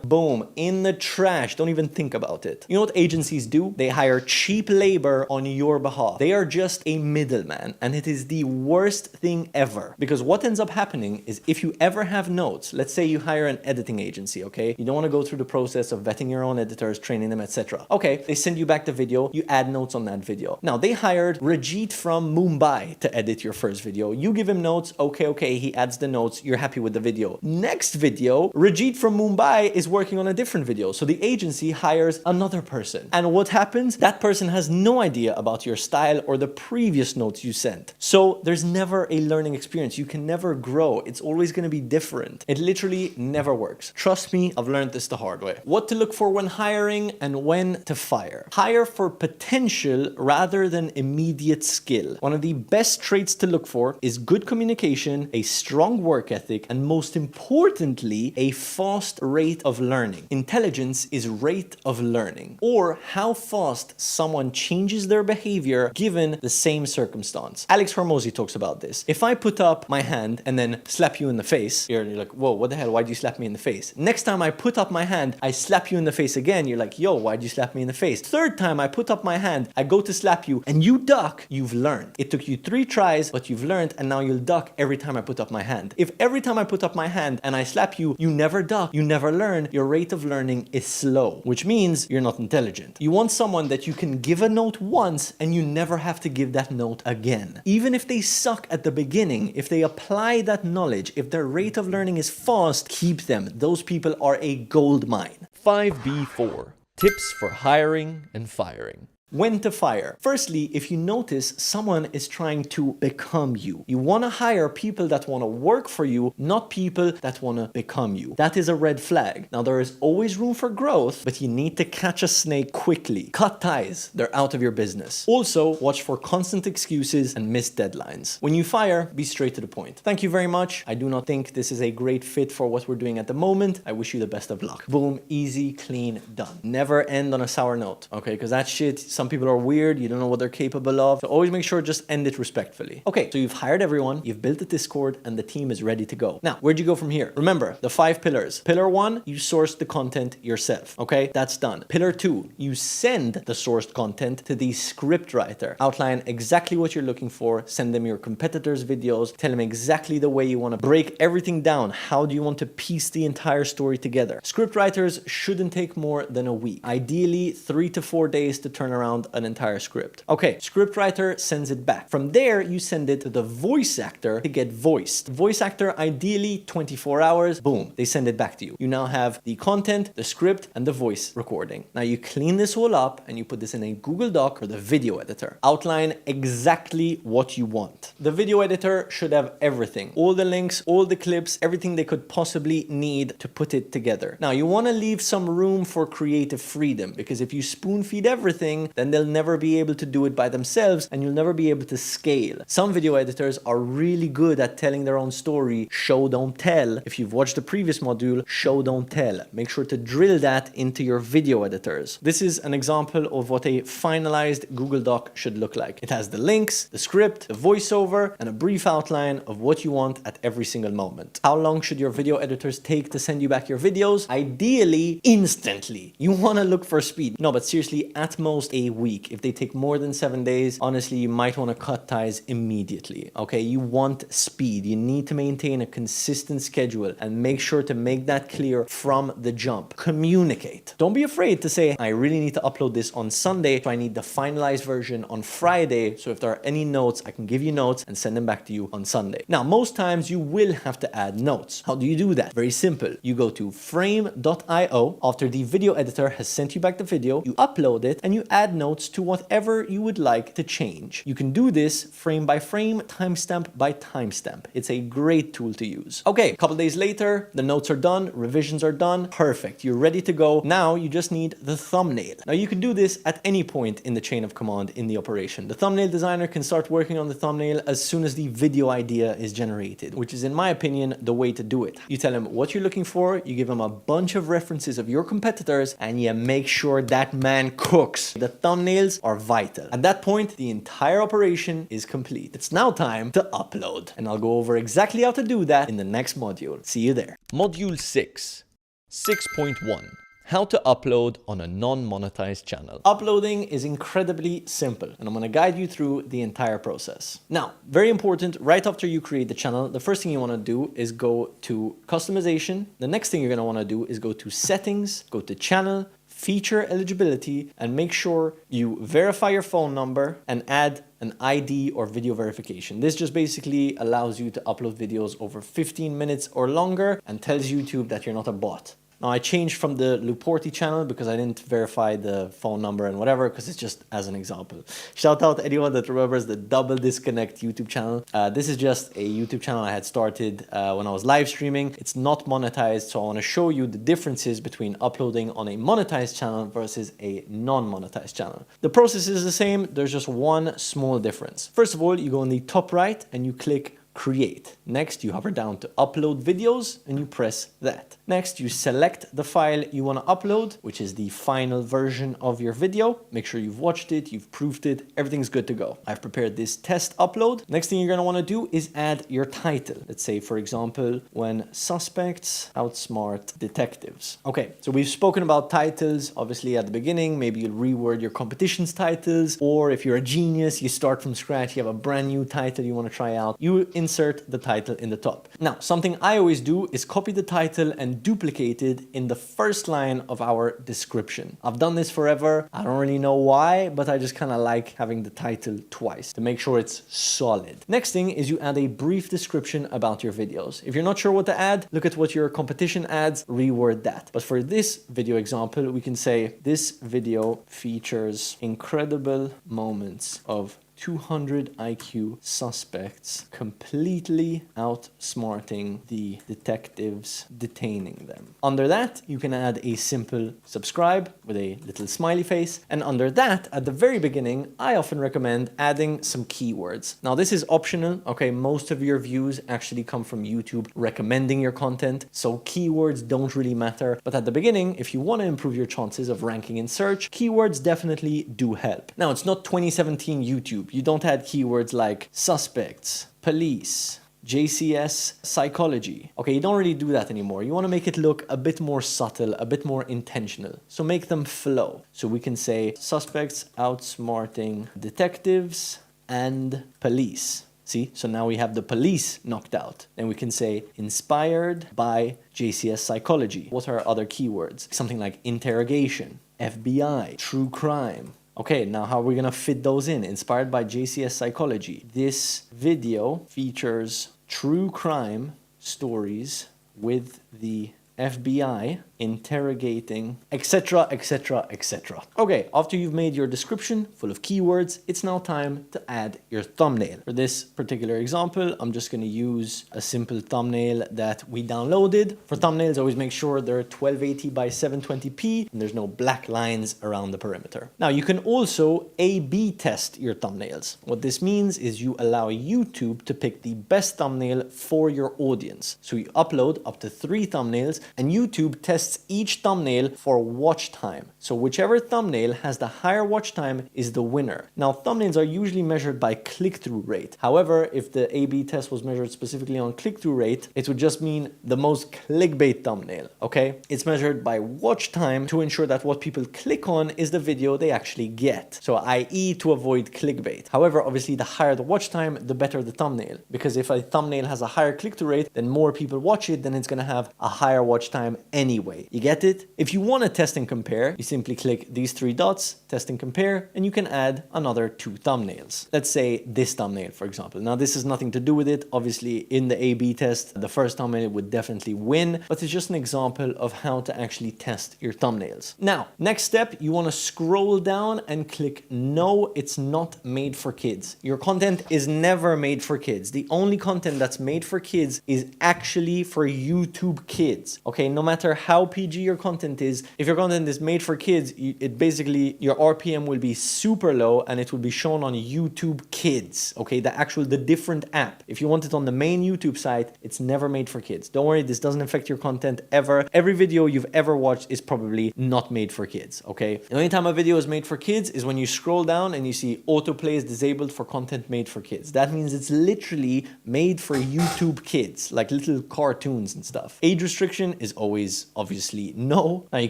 Speaker 1: boom, in the trash. Don't even think about it. You know what agencies do? They hire cheap labor on your behalf. They are just a middleman, and it is the worst thing ever. Because what ends up happening is if you ever have notes, let's say you hire an editing agency, okay? You don't want to go through the process of vetting your own editors, training them, etc. Okay, they send you back the video, you add notes on that video. Now, they hired Rajit from Mumbai to edit your first video. You give him notes, okay, he adds the notes, you're happy with the video. Next video, Rajit from Mumbai is working on a different video, so the agency hires another person. And what happens? That person has no idea about your style or the previous notes you sent. So there's never a learning experience. You can never grow. It's always going to be different. It literally never works. Trust me, I've learned this the hard way. What to look for when hiring and when to fire. Hire for potential rather than immediate skill. One of the best traits to look for is good communication, a strong work ethic, and most importantly, a fast rate of learning. Intelligence is rate of learning, or how fast someone changes their behavior given the same circumstance. Alex Hormozy talks about this. If I put up my hand and then slap you in the face, you're like, whoa, what the hell? Why'd you slap me in the face? Next time I put up my hand, I slap you in the face again. You're like, yo, why'd you slap me in the face? Third time I put up my hand, I go to slap you and you duck, you've learned. It took you 3 tries, but you've learned, and now you'll duck every time I put up my hand. If every time I put up my hand and I slap you, you never duck, you never learn, your rate of learning is slow, which means you're not intelligent. You want someone that you can give a note once and you never have to give that note again. Even if they suck at the beginning, if they apply that knowledge, if their rate of learning is fast, keep them. Those people are a gold mine.
Speaker 4: 5B4. Tips for hiring and firing.
Speaker 1: When to fire. Firstly, if you notice someone is trying to become you, you want to hire people that want to work for you, not people that want to become you. That is a red flag. Now, there is always room for growth, but you need to catch a snake quickly. Cut ties. They're out of your business. Also, watch for constant excuses and missed deadlines. When you fire, be straight to the point. Thank you very much. I do not think this is a great fit for what we're doing at the moment. I wish you the best of luck. Boom, easy, clean, done. Never end on a sour note, okay? Because that shit, some people are weird, you don't know what they're capable of. So always make sure just end it respectfully. Okay, so you've hired everyone, you've built a Discord, and the team is ready to go. Now, where'd you go from here? Remember, the 5 pillars. Pillar 1, you source the content yourself. Okay, that's done. Pillar 2, you send the sourced content to the script writer. Outline exactly what you're looking for, send them your competitors' videos, tell them exactly the way you want to break everything down. How do you want to piece the entire story together? Script writers shouldn't take more than a week. Ideally, 3 to 4 days to turn around around an entire script. Okay, scriptwriter sends it back. From there, you send it to the voice actor to get voiced. Voice actor, ideally 24 hours, boom, they send it back to you. You now have the content, the script, and the voice recording. Now you clean this all up and you put this in a Google Doc or the video editor. Outline exactly what you want. The video editor should have everything. All the links, all the clips, everything they could possibly need to put it together. Now you want to leave some room for creative freedom, because if you spoon feed everything, then they'll never be able to do it by themselves and you'll never be able to scale. Some video editors are really good at telling their own story, show don't tell. If you've watched the previous module, show don't tell. Make sure to drill that into your video editors. This is an example of what a finalized Google Doc should look like. It has the links, the script, the voiceover, and a brief outline of what you want at every single moment. How long should your video editors take to send you back your videos? Ideally, instantly. You want to look for speed. No, but seriously, at most a week. If they take more than 7 days, honestly, you might want to cut ties immediately. Okay, you want speed. You need to maintain a consistent schedule and make sure to make that clear from the jump. Communicate. Don't be afraid to say, I really need to upload this on Sunday, so I need the finalized version on Friday. So if there are any notes, I can give you notes and send them back to you on Sunday. Now, most times you will have to add notes. How do you do that? Very simple. You go to frame.io. After the video editor has sent you back the video, you upload it and you add notes to whatever you would like to change. You can do this frame by frame, timestamp by timestamp. It's a great tool to use. Okay, a couple days later, the notes are done, revisions are done. Perfect. You're ready to go. Now you just need the thumbnail. Now you can do this at any point in the chain of command in the operation. The thumbnail designer can start working on the thumbnail as soon as the video idea is generated, which is, in my opinion, the way to do it. You tell him what you're looking for, you give him a bunch of references of your competitors, and you make sure that man cooks. The thumbnails are vital. At that point, the entire operation is complete. It's now time to upload, and I'll go over exactly how to do that in the next module. See you there.
Speaker 4: Module 6, 6.1. How to upload on a non-monetized channel.
Speaker 1: Uploading is incredibly simple, and I'm going to guide you through the entire process. Now, very important, right after you create the channel, the first thing you want to do is go to customization. The next thing you're going to want to do is go to settings, go to channel, feature eligibility, and make sure you verify your phone number and add an ID or video verification. This just basically allows you to upload videos over 15 minutes or longer and tells YouTube that you're not a bot. Now, I changed from the Luporti channel because I didn't verify the phone number and whatever, because it's just as an example. Shout out to anyone that remembers the Double Disconnect YouTube channel. This is just a YouTube channel I had started when I was live streaming. It's not monetized, so I want to show you the differences between uploading on a monetized channel versus a non-monetized channel. The process is the same, there's just one small difference. First of all, you go on the top right and you click Create. Next, you hover down to Upload Videos and you press that. Next, you select the file you want to upload, which is the final version of your video. Make sure you've watched it, you've proofed it, everything's good to go. I've prepared this test upload. Next thing you're going to want to do is add your title. Let's say, for example, when suspects outsmart detectives. Okay, so we've spoken about titles, obviously at the beginning. Maybe you'll reword your competition's titles, or if you're a genius, you start from scratch, you have a brand new title you want to try out, you insert the title in the top. Now, something I always do is copy the title and duplicate it in the first line of our description. I've done this forever. I don't really know why, but I just kind of like having the title twice to make sure it's solid. Next thing is you add a brief description about your videos. If you're not sure what to add, look at what your competition adds, reword that. But for this video example, we can say this video features incredible moments of 200 IQ suspects completely outsmarting the detectives detaining them. Under that, you can add a simple subscribe with a little smiley face. And under that, at the very beginning, I often recommend adding some keywords. Now, this is optional. Okay, most of your views actually come from YouTube recommending your content, so keywords don't really matter. But at the beginning, if you want to improve your chances of ranking in search, keywords definitely do help. Now, it's not 2017 YouTube. You don't add keywords like suspects, police, JCS, psychology. Okay, you don't really do that anymore. You want to make it look a bit more subtle, a bit more intentional. So make them flow. So we can say suspects outsmarting detectives and police. See, so now we have the police knocked out. Then we can say inspired by JCS psychology. What are other keywords? Something like interrogation, FBI, true crime, Okay, now how are we gonna fit those in? Inspired by JCS Psychology. This video features true crime stories with the FBI interrogating, etc., etc., etc. Okay, after you've made your description full of keywords, it's now time to add your thumbnail. For this particular example, I'm just going to use a simple thumbnail that we downloaded. For thumbnails, always make sure they're 1280 by 720p and there's no black lines around the perimeter. Now, you can also A/B test your thumbnails. What this means is you allow YouTube to pick the best thumbnail for your audience. So you upload up to 3 thumbnails and YouTube tests each thumbnail for watch time. So whichever thumbnail has the higher watch time is the winner. Now, thumbnails are usually measured by click-through rate. However, if the A/B test was measured specifically on click-through rate, it would just mean the most clickbait thumbnail, okay? It's measured by watch time to ensure that what people click on is the video they actually get. So i.e. to avoid clickbait. However, obviously the higher the watch time, the better the thumbnail. Because if a thumbnail has a higher click-through rate, then more people watch it, then it's gonna have a higher watch time anyway. You get it? If you want to test and compare, you simply click these 3 dots, test and compare, and you can add another 2 thumbnails. Let's say this thumbnail, for example. Now, this has nothing to do with it. Obviously, in the A/B test, the first thumbnail would definitely win, but it's just an example of how to actually test your thumbnails. Now, next step, you want to scroll down and click no, it's not made for kids. Your content is never made for kids. The only content that's made for kids is actually for YouTube Kids. Okay, no matter how PG your content is, if your content is made for kids, it basically, your RPM will be super low and it will be shown on YouTube Kids. Okay, the different app. If you want it on the main YouTube site, it's never made for kids. Don't worry, this doesn't affect your content ever. Every video you've ever watched is probably not made for kids, okay? The only time a video is made for kids is when you scroll down and you see autoplay is disabled for content made for kids. That means it's literally made for YouTube Kids, like little cartoons and stuff. Age restriction is always obviously no. Now you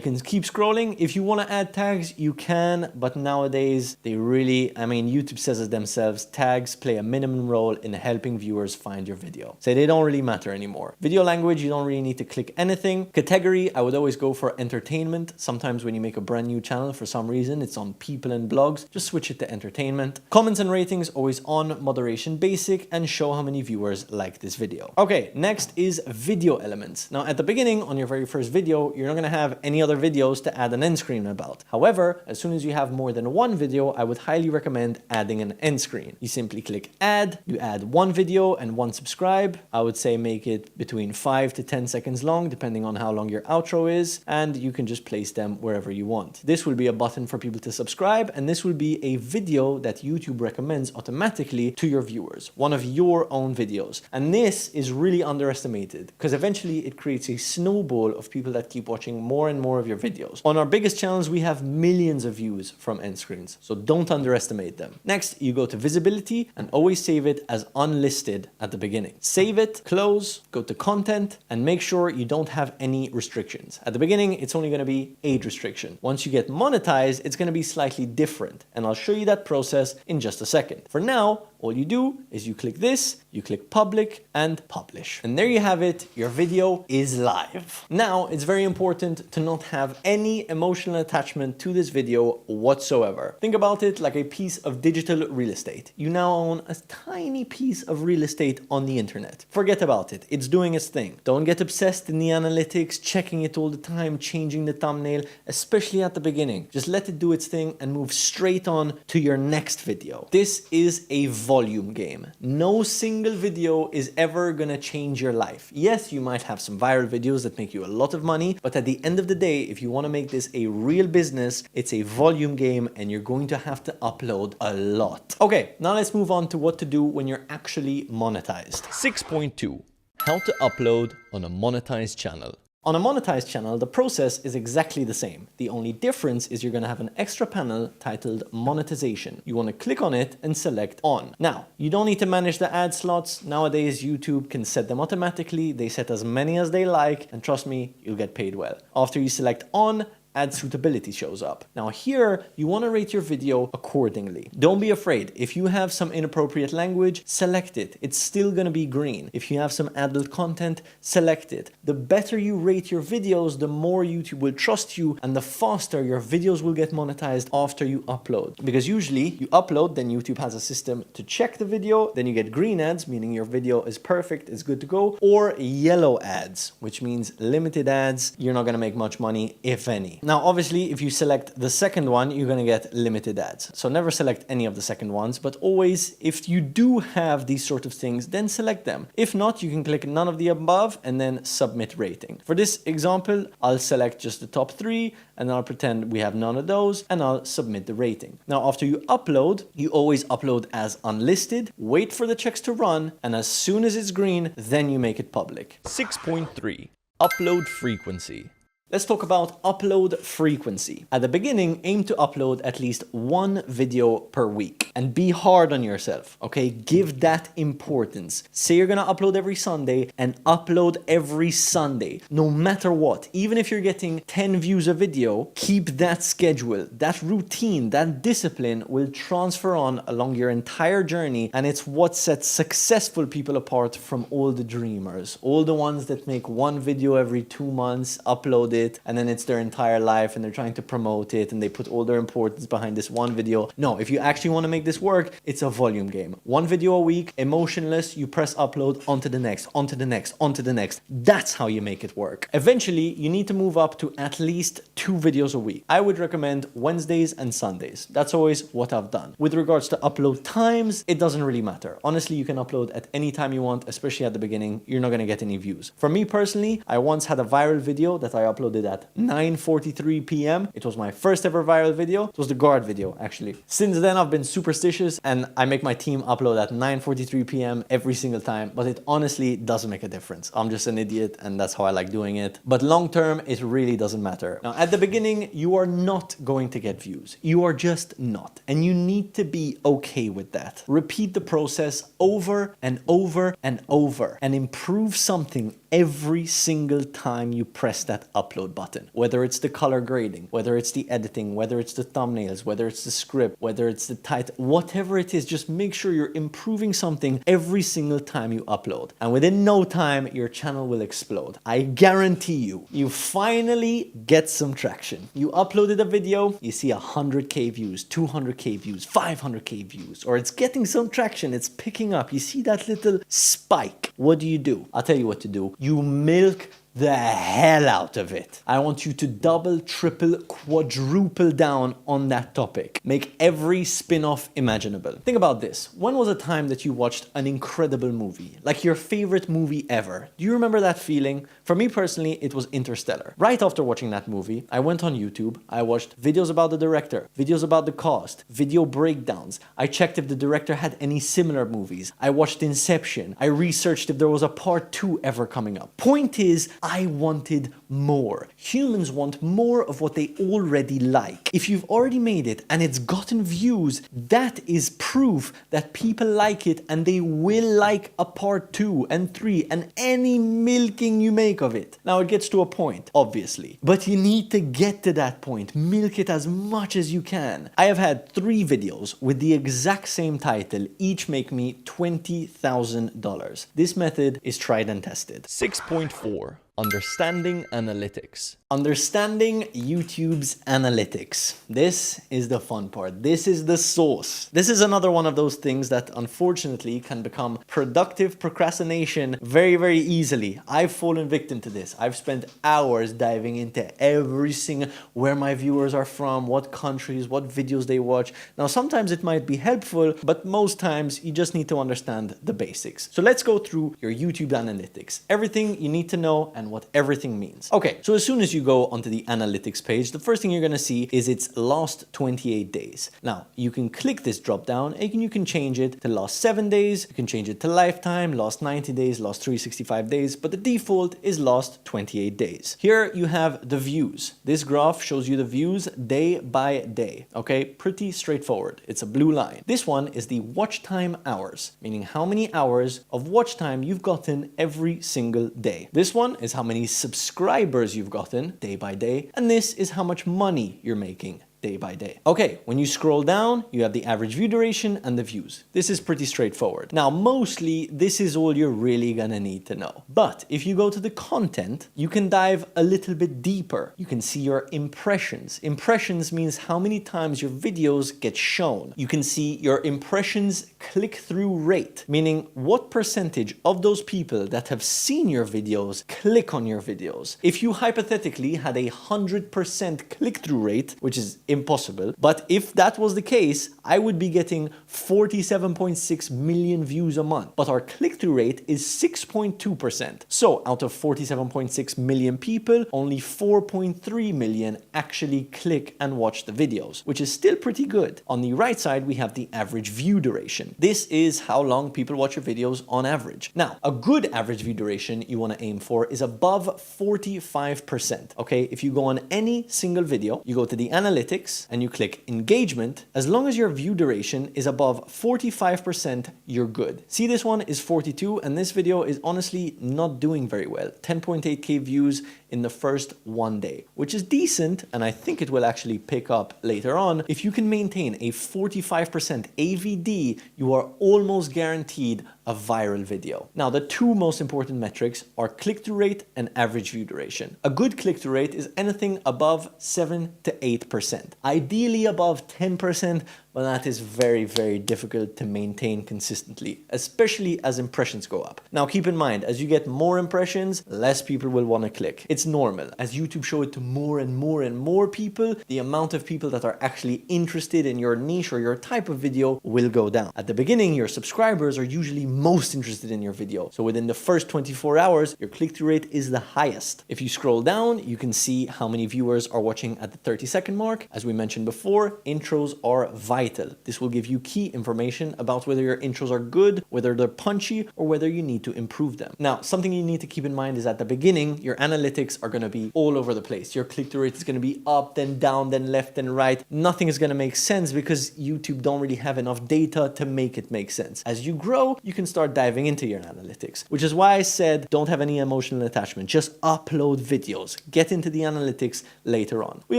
Speaker 1: can keep scrolling. If you want to add tags, you can, but nowadays they really, YouTube says it themselves, tags play a minimum role in helping viewers find your video. So they don't really matter anymore. Video language, you don't really need to click anything. Category, I would always go for entertainment. Sometimes when you make a brand new channel, for some reason, it's on people and blogs, just switch it to entertainment. Comments and ratings, always on, moderation basic, and show how many viewers like this video. Okay, next is video elements. Now at the beginning, on your very first video, you're not gonna have any other videos to add an end screen about. However, as soon as you have more than 1 video, I would highly recommend adding an end screen. You simply click add, you add 1 video and 1 subscribe. I would say make it between 5 to 10 seconds long, depending on how long your outro is, and you can just place them wherever you want. This will be a button for people to subscribe, and this will be a video that YouTube recommends automatically to your viewers, one of your own videos. And this is really underestimated because eventually it creates a snowball of people that keep watching more and more of your videos. On our biggest channels, we have millions of views from end screens, so don't underestimate them. Next, you go to visibility and always save it as unlisted at the beginning. Save it, close, go to content, and make sure you don't have any restrictions. At the beginning, it's only going to be age restriction. Once you get monetized, it's going to be slightly different, and I'll show you that process in just a second. For now, all you do is you click this, you click public and publish. And there you have it, your video is live. Now, it's very important to not have any emotional attachment to this video whatsoever. Think about it like a piece of digital real estate. You now own a tiny piece of real estate on the internet. Forget about it, it's doing its thing. Don't get obsessed in the analytics, checking it all the time, changing the thumbnail, especially at the beginning. Just let it do its thing and move straight on to your next video. This is a volume game. No single video is ever gonna change your life. Yes, you might have some viral videos that make you a lot of money, but at the end of the day, if you want to make this a real business, it's a volume game and you're going to have to upload a lot. Okay, now let's move on to what to do when you're actually monetized.
Speaker 4: 6.2. How to upload on a monetized channel.
Speaker 1: On a monetized channel, the process is exactly the same. The only difference is you're going to have an extra panel titled monetization. You want to click on it and select on. Now, you don't need to manage the ad slots. Nowadays, YouTube can set them automatically. They set as many as they like, and trust me, you'll get paid well. After you select on, ad suitability shows up. Now here, you want to rate your video accordingly. Don't be afraid. If you have some inappropriate language, select it. It's still going to be green. If you have some adult content, select it. The better you rate your videos, the more YouTube will trust you and the faster your videos will get monetized after you upload. Because usually you upload, then YouTube has a system to check the video, then you get green ads, meaning your video is perfect, it's good to go, or yellow ads, which means limited ads. You're not going to make much money, if any. Now, obviously, if you select the second one, you're going to get limited ads. So never select any of the second ones, but always, if you do have these sort of things, then select them. If not, you can click none of the above and then submit rating. For this example, I'll select just the top 3 and I'll pretend we have none of those and I'll submit the rating. Now, after you upload, you always upload as unlisted, wait for the checks to run, and as soon as it's green, then you make it public.
Speaker 4: 6.3. Upload frequency.
Speaker 1: Let's talk about upload frequency. At the beginning, aim to upload at least 1 video per week and be hard on yourself, okay? Give that importance. Say you're gonna upload every Sunday and upload every Sunday, no matter what. Even if you're getting 10 views a video, keep that schedule, that routine, that discipline will transfer on along your entire journey, and it's what sets successful people apart from all the dreamers, all the ones that make 1 video every 2 months, upload it, and then it's their entire life and they're trying to promote it and they put all their importance behind this 1 video. No, if you actually want to make this work, it's a volume game. 1 video a week, emotionless, you press upload, onto the next, onto the next, onto the next. That's how you make it work. Eventually, you need to move up to at least 2 videos a week. I would recommend Wednesdays and Sundays. That's always what I've done. With regards to upload times, it doesn't really matter. Honestly, you can upload at any time you want, especially at the beginning. You're not going to get any views. For me personally, I once had a viral video that I uploaded at 9:43 p.m. It was my first ever viral video. It was the guard video, actually. Since then, I've been superstitious and I make my team upload at 9:43 p.m. every single time, but it honestly doesn't make a difference. I'm just an idiot and that's how I like doing it. But long term, it really doesn't matter. Now, at the beginning, you are not going to get views. You are just not. And you need to be okay with that. Repeat the process over and over and over and improve something every single time you press that upload button. Whether it's the color grading, whether it's the editing, whether it's the thumbnails, whether it's the script, whether it's the title, whatever it is, just make sure you're improving something every single time you upload. And within no time, your channel will explode. I guarantee you, you finally get some traction. You uploaded a video, you see 100k views, 200k views, 500k views, or it's getting some traction, it's picking up. You see that little spike. What do? I'll tell you what to do. You milk the hell out of it. I want you to double, triple, quadruple down on that topic. Make every spin-off imaginable. Think about this. When was a time that you watched an incredible movie? Like your favorite movie ever? Do you remember that feeling? For me personally, it was Interstellar. Right after watching that movie, I went on YouTube. I watched videos about the director, videos about the cast, video breakdowns. I checked if the director had any similar movies. I watched Inception. I researched if there was a part 2 ever coming up. Point is, I wanted more. Humans want more of what they already like. If you've already made it and it's gotten views, that is proof that people like it and they will like a part 2 and 3 and any milking you make of it. Now it gets to a point, obviously, but you need to get to that point. Milk it as much as you can. I have had 3 videos with the exact same title, each make me $20,000. This method is tried and tested.
Speaker 4: 6.4. Understanding analytics.
Speaker 1: Understanding YouTube's analytics. This is the fun part. This is the sauce. This is another one of those things that unfortunately can become productive procrastination very, very easily. I've fallen victim to this. I've spent hours diving into every single, where my viewers are from, what countries, what videos they watch. Now, sometimes it might be helpful, but most times you just need to understand the basics. So let's go through your YouTube analytics. Everything you need to know and what everything means. Okay, so as soon as you go onto the analytics page, the first thing you're gonna see is its last 28 days. Now, you can click this drop down and you can change it to last 7 days, you can change it to lifetime, last 90 days, last 365 days, but the default is last 28 days. Here you have the views. This graph shows you the views day by day, okay? Pretty straightforward. It's a blue line. This one is the watch time hours, meaning how many hours of watch time you've gotten every single day. This one is how many subscribers you've gotten day by day, and this is how much money you're making day by day. Okay, when you scroll down, you have the average view duration and the views. This is pretty straightforward. Now, mostly, this is all you're really gonna need to know. But if you go to the content, you can dive a little bit deeper. You can see your impressions. Impressions means how many times your videos get shown. You can see your impressions click-through rate, meaning what percentage of those people that have seen your videos click on your videos. If you hypothetically had a 100% click-through rate, which is impossible, but if that was the case, I would be getting 47.6 million views a month. But our click-through rate is 6.2%. So out of 47.6 million people, only 4.3 million actually click and watch the videos, which is still pretty good. On the right side, we have the average view duration. This is how long people watch your videos on average. Now, a good average view duration you want to aim for is above 45%. Okay, if you go on any single video, you go to the analytics and you click engagement, as long as your view duration is above 45%, you're good. See, this one is 42 and this video is honestly not doing very well. 10.8k views in the first one day, which is decent, and I think it will actually pick up later on. If you can maintain a 45% AVD, you are almost guaranteed a viral video. Now, the two most important metrics are click-through rate and average view duration. A good click-through rate is anything above 7 to 8%. Ideally above 10%, but that is very, very difficult to maintain consistently, especially as impressions go up. Now, keep in mind, as you get more impressions, less people will want to click. It's normal. As YouTube show it to more and more and more people, the amount of people that are actually interested in your niche or your type of video will go down. At the beginning, your subscribers are usually most interested in your video. So within the first 24 hours, your click-through rate is the highest. If you scroll down, you can see how many viewers are watching at the 30-second mark. As we mentioned before, intros are vital. This will give you key information about whether your intros are good, whether they're punchy, or whether you need to improve them. Now, something you need to keep in mind is at the beginning, your analytics are going to be all over the place. Your click-through rate is going to be up, then down, then left, then right. Nothing is going to make sense because YouTube don't really have enough data to make it make sense. As you grow, you can start diving into your analytics, which is why I said don't have any emotional attachment. Just upload videos. Get into the analytics later on. We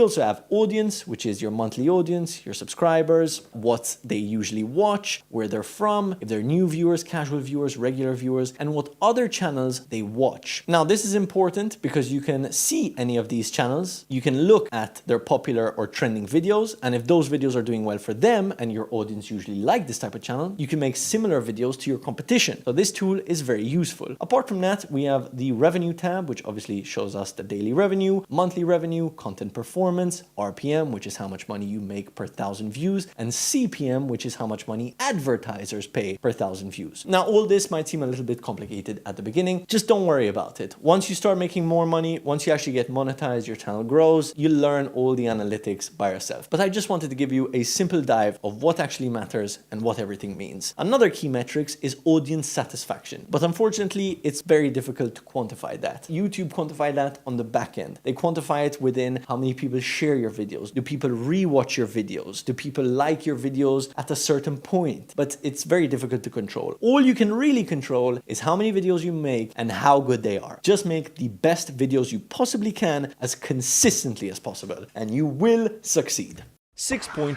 Speaker 1: also have audience, which is your monthly audience, your subscribers, what they usually watch, where they're from, if they're new viewers, casual viewers, regular viewers, and what other channels they watch. Now, this is important because you can see any of these channels. You can look at their popular or trending videos, and if those videos are doing well for them and your audience usually like this type of channel, you can make similar videos to your competition. So this tool is very useful. Apart from that, we have the revenue tab, which obviously shows us the daily revenue, monthly revenue, content performance, RPM, which is how much money you make per 1,000 views, and CPM, which is how much money advertisers pay per 1,000 views. Now, all this might seem a little bit complicated at the beginning. Just don't worry about it. Once you start making more money, once you actually get monetized, your channel grows, you'll learn all the analytics by yourself. But I just wanted to give you a simple dive of what actually matters and what everything means. Another key metrics is audience satisfaction. But unfortunately, it's very difficult to quantify that. YouTube quantify that on the back end. They quantify it within how many people share your videos. Do people rewatch your videos? Do people like your videos at a certain point? But it's very difficult to control. All you can really control is how many videos you make and how good they are. Just make the best videos you possibly can as consistently as possible, and you will succeed.
Speaker 4: 6.5.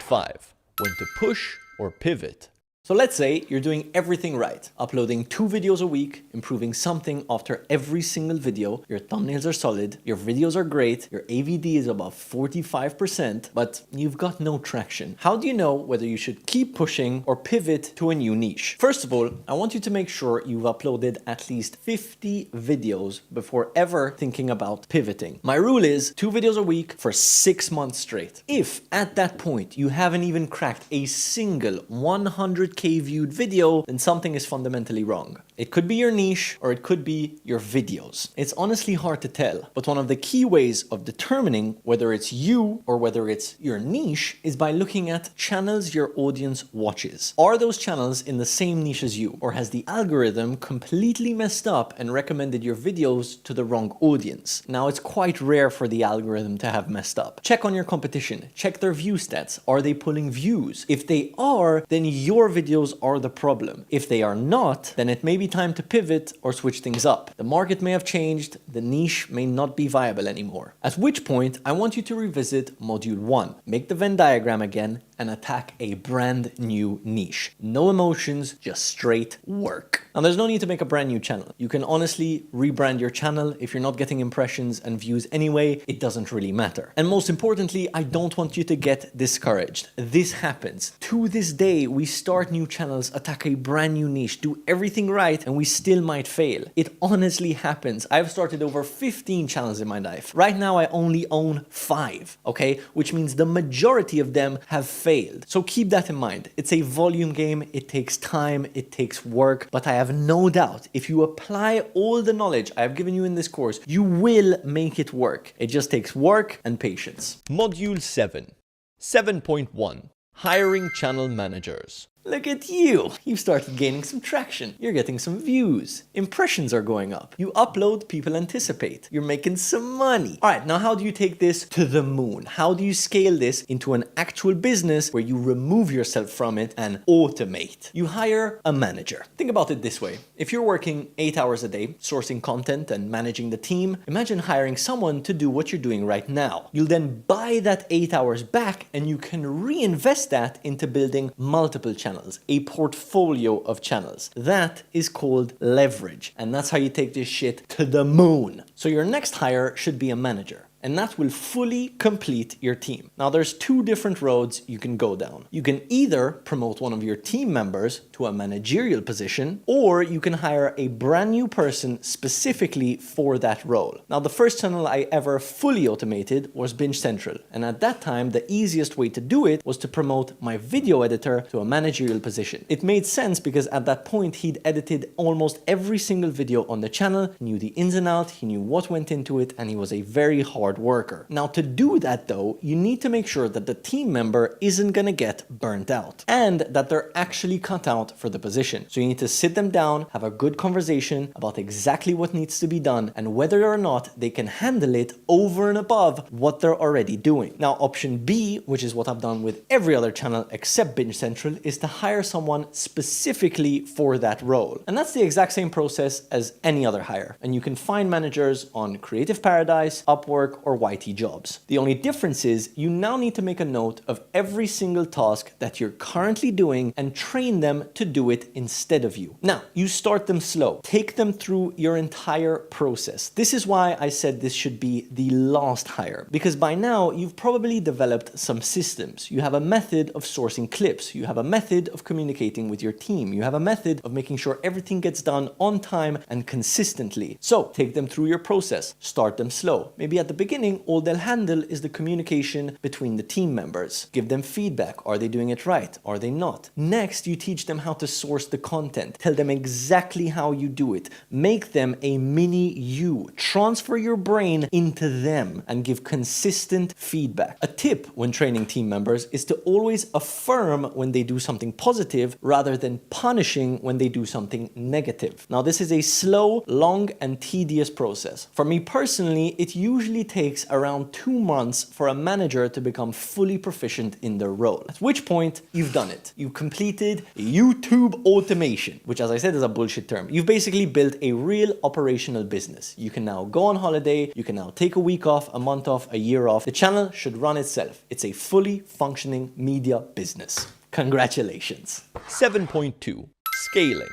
Speaker 4: When to push or pivot.
Speaker 1: So let's say you're doing everything right, uploading 2 videos a week, improving something after every single video, your thumbnails are solid, your videos are great, your AVD is above 45%, but you've got no traction. How do you know whether you should keep pushing or pivot to a new niche? First of all, I want you to make sure you've uploaded at least 50 videos before ever thinking about pivoting. My rule is 2 videos a week for 6 months straight. If at that point you haven't even cracked a single 100K viewed video, then something is fundamentally wrong. It could be your niche or it could be your videos. It's honestly hard to tell, but one of the key ways of determining whether it's you or whether it's your niche is by looking at channels your audience watches. Are those channels in the same niche as you, or has the algorithm completely messed up and recommended your videos to the wrong audience? Now, it's quite rare for the algorithm to have messed up. Check on your competition, check their view stats. Are they pulling views? If they are, then your video videos are the problem. If they are not, then it may be time to pivot or switch things up. The market may have changed, the niche may not be viable anymore. At which point, I want you to revisit Module 1, make the Venn diagram again, and attack a brand new niche. No emotions, just straight work. Now, there's no need to make a brand new channel. You can honestly rebrand your channel. If you're not getting impressions and views anyway, it doesn't really matter. And most importantly, I don't want you to get discouraged. This happens. To this day, we start new channels, attack a brand new niche, do everything right, and we still might fail. It honestly happens. I've started over 15 channels in my life. Right now, I only own 5, okay? Which means the majority of them have failed. So keep that in mind. It's a volume game. It takes time. It takes work. But I have no doubt if you apply all the knowledge I have given you in this course, you will make it work. It just takes work and patience.
Speaker 4: Module 7. 7.1. Hiring channel managers.
Speaker 1: Look at you! You've started gaining some traction. You're getting some views. Impressions are going up. You upload, people anticipate. You're making some money. All right, now how do you take this to the moon? How do you scale this into an actual business where you remove yourself from it and automate? You hire a manager. Think about it this way. If you're working 8 hours a day, sourcing content and managing the team, imagine hiring someone to do what you're doing right now. You'll then buy that 8 hours back and you can reinvest that into building multiple channels. A portfolio of channels. That is called leverage. And that's how you take this shit to the moon. So your next hire should be a manager. And that will fully complete your team. Now there's 2 different roads you can go down. You can either promote one of your team members to a managerial position, or you can hire a brand new person specifically for that role. Now the first channel I ever fully automated was Binge Central. And at that time, the easiest way to do it was to promote my video editor to a managerial position. It made sense because at that point, he'd edited almost every single video on the channel, knew the ins and outs, he knew what went into it, and he was a very hard worker. Now to do that though, you need to make sure that the team member isn't gonna get burnt out and that they're actually cut out for the position. So you need to sit them down, have a good conversation about exactly what needs to be done and whether or not they can handle it over and above what they're already doing. Now option B, which is what I've done with every other channel except Binge Central, is to hire someone specifically for that role. And that's the exact same process as any other hire. And you can find managers on Creative Paradise, Upwork, or YT Jobs. The only difference is you now need to make a note of every single task that you're currently doing and train them to do it instead of you. Now, you start them slow. Take them through your entire process. This is why I said this should be the last hire, because by now you've probably developed some systems. You have a method of sourcing clips. You have a method of communicating with your team. You have a method of making sure everything gets done on time and consistently. So take them through your process. Start them slow. Maybe at the beginning, all they'll handle is the communication between the team members. Give them feedback. Are they doing it right? Are they not? Next, you teach them how to source the content. Tell them exactly how you do it. Make them a mini you. Transfer your brain into them and give consistent feedback. A tip when training team members is to always affirm when they do something positive rather than punishing when they do something negative. Now, this is a slow, long, and tedious process. For me personally, it usually takes around 2 months for a manager to become fully proficient in their role. At which point, you've done it. You've completed YouTube automation, which as I said is a bullshit term. You've basically built a real operational business. You can now go on holiday, you can now take a week off, a month off, a year off. The channel should run itself. It's a fully functioning media business. Congratulations.
Speaker 4: 7.2. Scaling.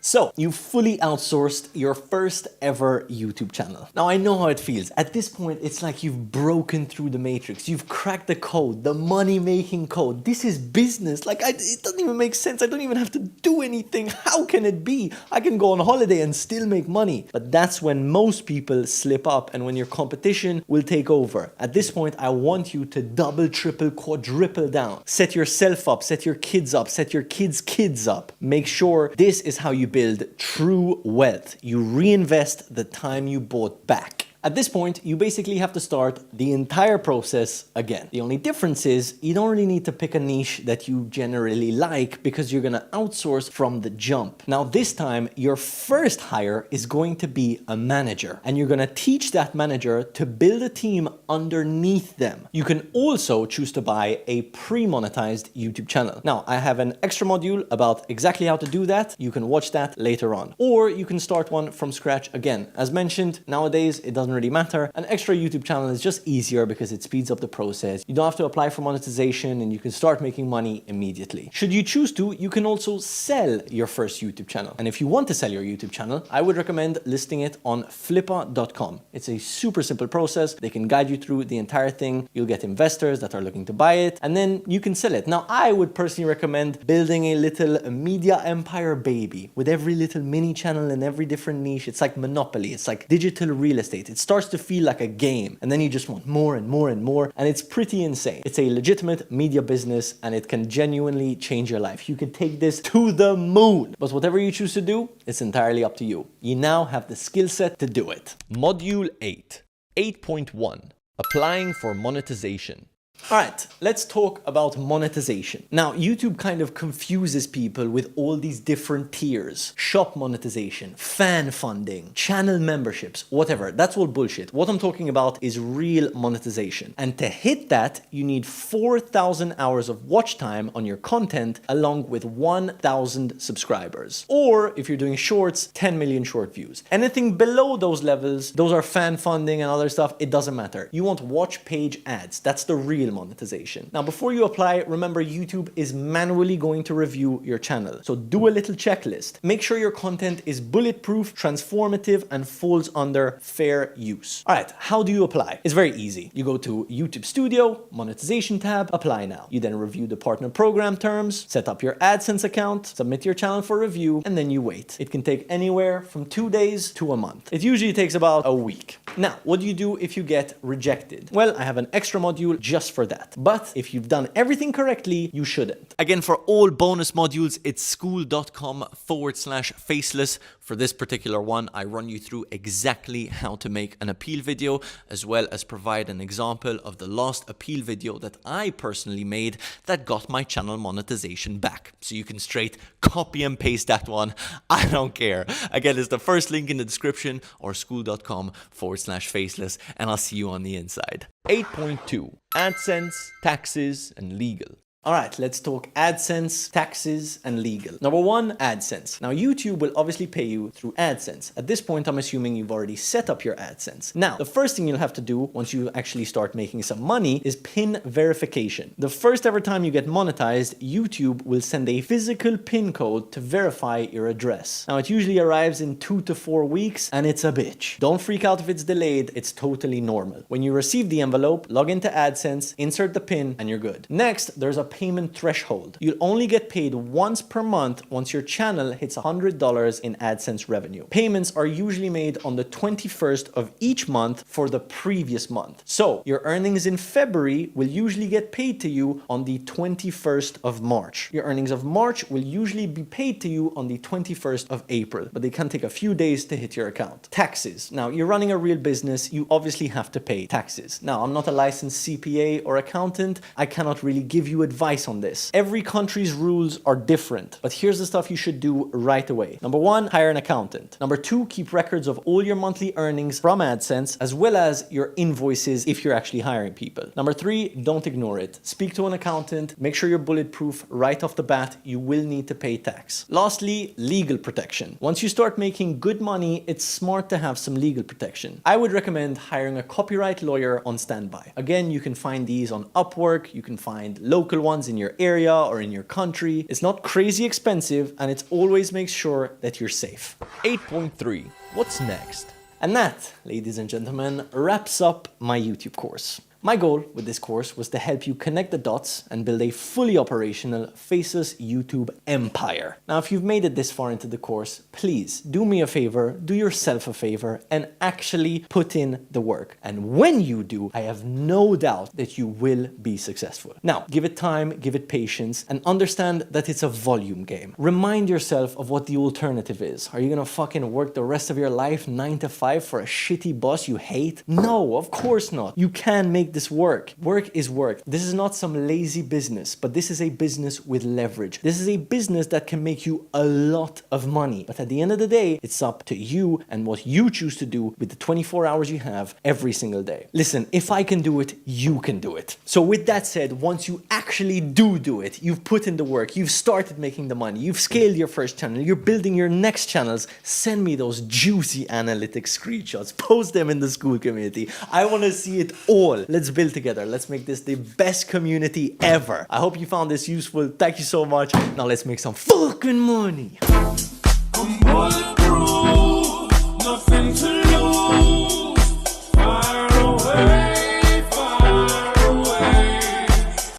Speaker 1: So, you fully outsourced your first ever YouTube channel. Now, I know how it feels. At this point, it's like you've broken through the matrix. You've cracked the code, the money-making code. This is business. It doesn't even make sense. I don't even have to do anything. How can it be? I can go on holiday and still make money. But that's when most people slip up and when your competition will take over. At this point, I want you to double, triple, quadruple down. Set yourself up, set your kids up, set your kids' up. Make sure this is how you build true wealth. You reinvest the time you bought back. At this point, you basically have to start the entire process again. The only difference is you don't really need to pick a niche that you generally like because you're gonna outsource from the jump. Now this time, your first hire is going to be a manager, and you're gonna teach that manager to build a team underneath them. You can also choose to buy a pre-monetized YouTube channel. Now, I have an extra module about exactly how to do that. You can watch that later on. Or you can start one from scratch again. As mentioned, nowadays it doesn't really matter. An extra YouTube channel is just easier because it speeds up the process. You don't have to apply for monetization and you can start making money immediately. Should you choose to, you can also sell your first YouTube channel. And if you want to sell your YouTube channel, I would recommend listing it on flippa.com. It's a super simple process. They can guide you through the entire thing. You'll get investors that are looking to buy it, and then you can sell it. Now, I would personally recommend building a little media empire baby with every little mini channel in every different niche. It's like Monopoly. It's like digital real estate. It starts to feel like a game, and then you just want more and more and more, and it's pretty insane. It's a legitimate media business, and it can genuinely change your life. You can take this to the moon. But whatever you choose to do, it's entirely up to you. You now have the skill set to do it.
Speaker 4: Module 8, 8.1, applying for monetization.
Speaker 1: All right, let's talk about monetization. Now, YouTube kind of confuses people with all these different tiers. Shop monetization, fan funding, channel memberships, whatever. That's all bullshit. What I'm talking about is real monetization. And to hit that, you need 4,000 hours of watch time on your content along with 1,000 subscribers. Or if you're doing shorts, 10 million short views. Anything below those levels, those are fan funding and other stuff, it doesn't matter. You want watch page ads. That's the real monetization. Now, before you apply, remember YouTube is manually going to review your channel. So do a little checklist. Make sure your content is bulletproof, transformative, and falls under fair use. All right, how do you apply? It's very easy. You go to YouTube Studio, monetization tab, apply now. You then review the partner program terms, set up your AdSense account, submit your channel for review, and then you wait. It can take anywhere from 2 days to a month. It usually takes about a week. Now, what do you do if you get rejected? Well, I have an extra module just for that. But if you've done everything correctly, you shouldn't.
Speaker 4: Again, for all bonus modules, it's school.com/faceless. For this particular one, I run you through exactly how to make an appeal video, as well as provide an example of the last appeal video that I personally made that got my channel monetization back. So you can straight copy and paste that one. I don't care. Again, it's the first link in the description or school.com/faceless, and I'll see you on the inside. 8.2, AdSense, taxes, and legal.
Speaker 1: All right, let's talk AdSense, taxes, and legal. Number one, AdSense. Now, YouTube will obviously pay you through AdSense. At this point, I'm assuming you've already set up your AdSense. Now, the first thing you'll have to do once you actually start making some money is PIN verification. The first ever time you get monetized, YouTube will send a physical PIN code to verify your address. Now, it usually arrives in 2 to 4 weeks, and it's a bitch. Don't freak out if it's delayed. It's totally normal. When you receive the envelope, log into AdSense, insert the PIN, and you're good. Next, there's a payment threshold. You'll only get paid once per month once your channel hits $100 in AdSense revenue. Payments are usually made on the 21st of each month for the previous month. So your earnings in February will usually get paid to you on the 21st of March. Your earnings of March will usually be paid to you on the 21st of April, but they can take a few days to hit your account. Taxes. Now, you're running a real business. You obviously have to pay taxes. Now, I'm not a licensed CPA or accountant. I cannot really give you advice on this. Every country's rules are different, but here's the stuff you should do right away. Number one, hire an accountant. Number two, keep records of all your monthly earnings from AdSense, as well as your invoices if you're actually hiring people. Number three, don't ignore it. Speak to an accountant. Make sure you're bulletproof right off the bat. You will need to pay tax. Lastly, legal protection. Once you start making good money, it's smart to have some legal protection. I would recommend hiring a copyright lawyer on standby. Again, you can find these on Upwork. You can find local ones in your area or in your country. It's not crazy expensive, and it always makes sure that you're safe.
Speaker 4: 8.3, what's next?
Speaker 1: And that, ladies and gentlemen, wraps up my YouTube course. My goal with this course was to help you connect the dots and build a fully operational Faceless YouTube empire. Now, if you've made it this far into the course, please do me a favor, do yourself a favor, and actually put in the work. And when you do, I have no doubt that you will be successful. Now, give it time, give it patience, and understand that it's a volume game. Remind yourself of what the alternative is. Are you gonna fucking work the rest of your life 9 to 5 for a shitty boss you hate? No, of course not. You can make make this work. Work is work. This is not some lazy business, but this is a business with leverage. This is a business that can make you a lot of money. But at the end of the day, it's up to you and what you choose to do with the 24 hours you have every single day. Listen, if I can do it, you can do it. So with that said, once you actually do it, you've put in the work, you've started making the money, you've scaled your first channel, you're building your next channels, send me those juicy analytics screenshots, post them in the school community. I want to see it all. Let's build together. Let's make this the best community ever. I hope you found this useful. Thank you so much. Now let's make some fucking money.
Speaker 5: Bulletproof.